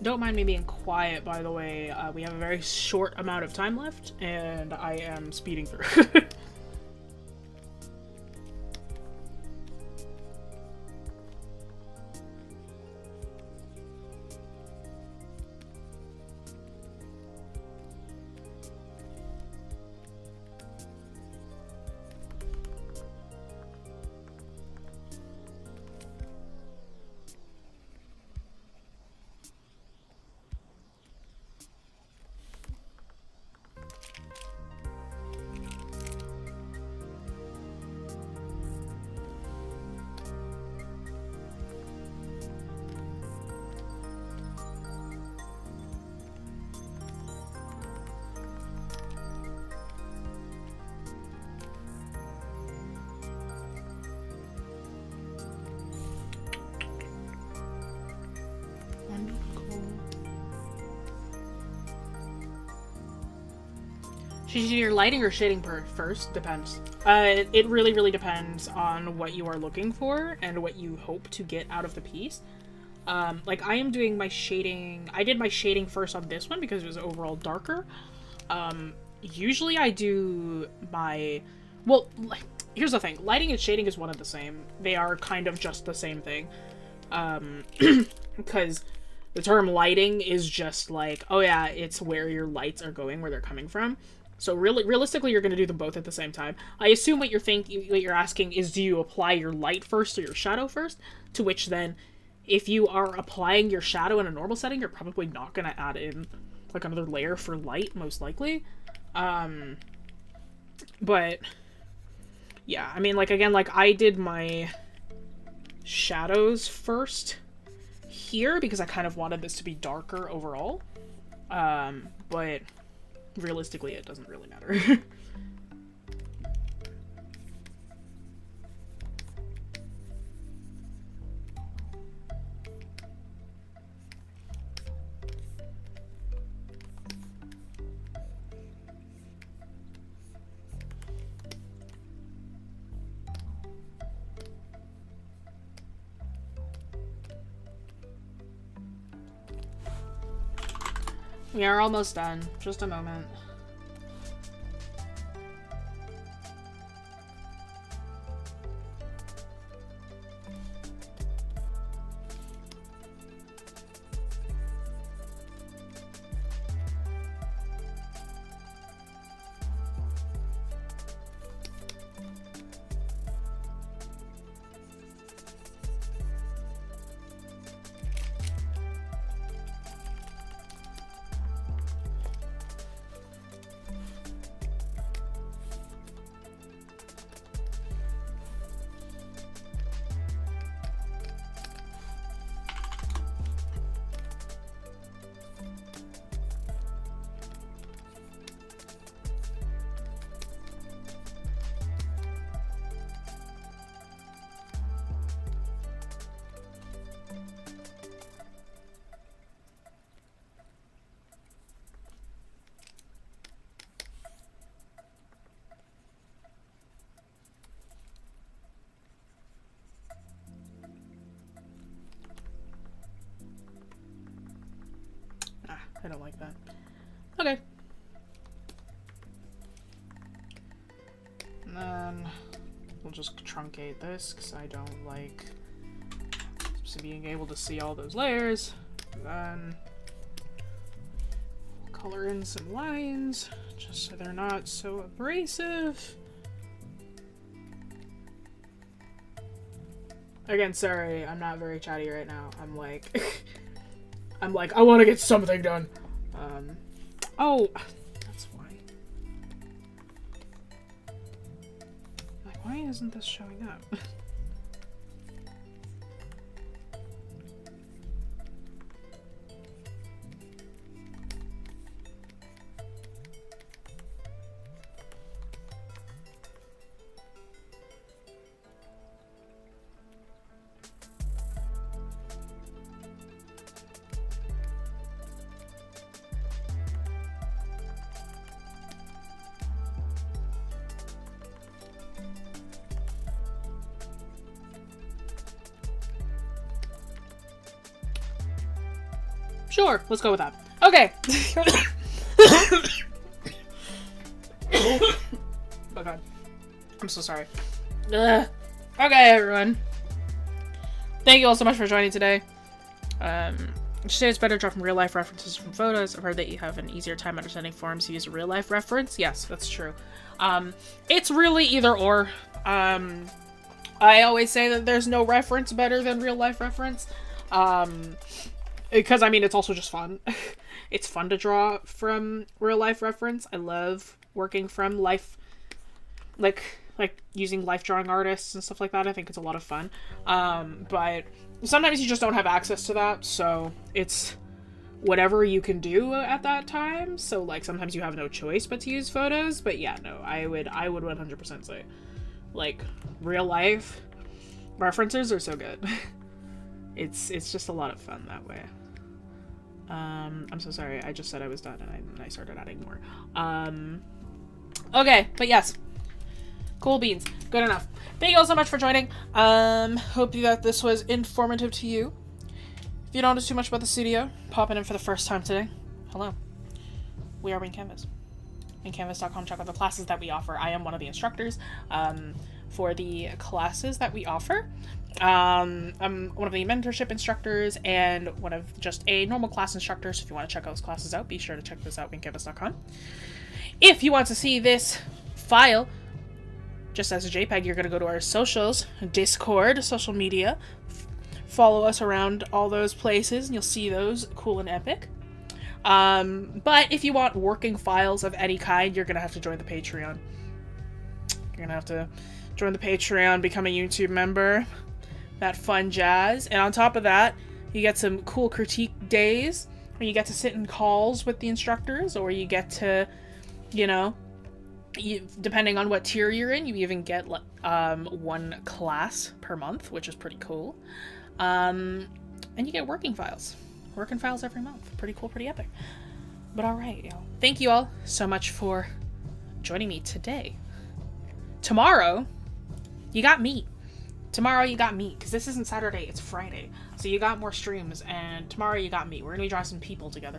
Don't mind me being quiet, by the way. We have a very short amount of time left, and I am speeding through. Should you do your lighting or shading first? Depends. It really, really depends on what you are looking for and what you hope to get out of the piece. Like, I am doing my shading... I did my shading first on this one because it was overall darker. Usually I do my... Well, here's the thing. Lighting and shading is one and the same. They are kind of just the same thing. Because the term lighting is just like, oh yeah, it's where your lights are going, where they're coming from. So realistically, you're going to do them both at the same time. I assume what you're asking is, do you apply your light first or your shadow first? To which then, if you are applying your shadow in a normal setting, you're probably not going to add in like another layer for light, most likely. But yeah, I mean, like, again, like, I did my shadows first here because I kind of wanted this to be darker overall. But realistically, it doesn't really matter. We are almost done. Just a moment. I don't like that. Okay. And then we'll just truncate this because I don't like being able to see all those layers. And then we'll color in some lines just so they're not so abrasive. Again, sorry, I'm not very chatty right now. I'm like, I want to get something done. Oh, that's why. Like, why isn't this showing up? Sure, let's go with that. Okay. Oh god. I'm so sorry. Ugh. Okay, everyone. Thank you all so much for joining today. Today it's better to draw from real life references from photos. I've heard that you have an easier time understanding forms if you use a real life reference. Yes, that's true. It's really either or. I always say that there's no reference better than real life reference. Because, I mean, it's also just fun. It's fun to draw from real life reference. I love working from life, like using life drawing artists and stuff like that. I think it's a lot of fun. But sometimes you just don't have access to that, so it's whatever you can do at that time. So, like, sometimes you have no choice but to use photos. But yeah, no, I would 100% say, like, real life references are so good. It's just a lot of fun that way. I'm so sorry. I just said I was done and I started adding more. Okay, but yes. Cool beans. Good enough. Thank you all so much for joining. Hope that this was informative to you. If you don't know too much about the studio, popping in for the first time today, hello. We are Wing Canvas. WingCanvas.com, check out the classes that we offer. I am one of the instructors for the classes that we offer. I'm one of the mentorship instructors and one of just a normal class instructor. So if you want to check those classes out, be sure to check this out, WingCanvas.com. If you want to see this file just as a JPEG, you're going to go to our socials, Discord, social media. Follow us around all those places and you'll see those cool and epic. But if you want working files of any kind, you're going to have to join the Patreon. You're going to have to join the Patreon, become a YouTube member, that fun jazz. And on top of that, you get some cool critique days where you get to sit in calls with the instructors, or you get to, you know, depending on what tier you're in, you even get one class per month, which is pretty cool. And you get working files. Working files every month. Pretty cool, pretty epic. But alright, y'all. Thank you all so much for joining me today. Tomorrow, you got me. Tomorrow you got me, because this isn't Saturday, it's Friday. So you got more streams, and tomorrow you got me. We're going to be drawing some people together.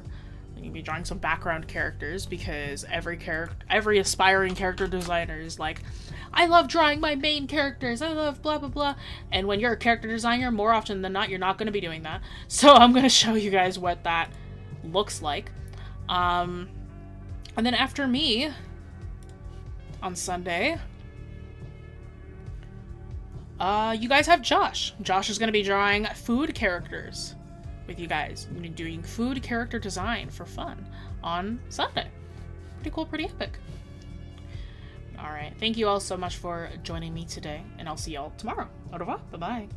We're going to be drawing some background characters, because every aspiring character designer is like, I love drawing my main characters, I love blah blah blah. And when you're a character designer, more often than not, you're not going to be doing that. So I'm going to show you guys what that looks like. And then after me, on Sunday, you guys have Josh. Josh is going to be drawing food characters with you guys. I'm going to be doing food character design for fun on Sunday. Pretty cool, pretty epic. Alright, thank you all so much for joining me today, and I'll see y'all tomorrow. Au revoir, bye-bye.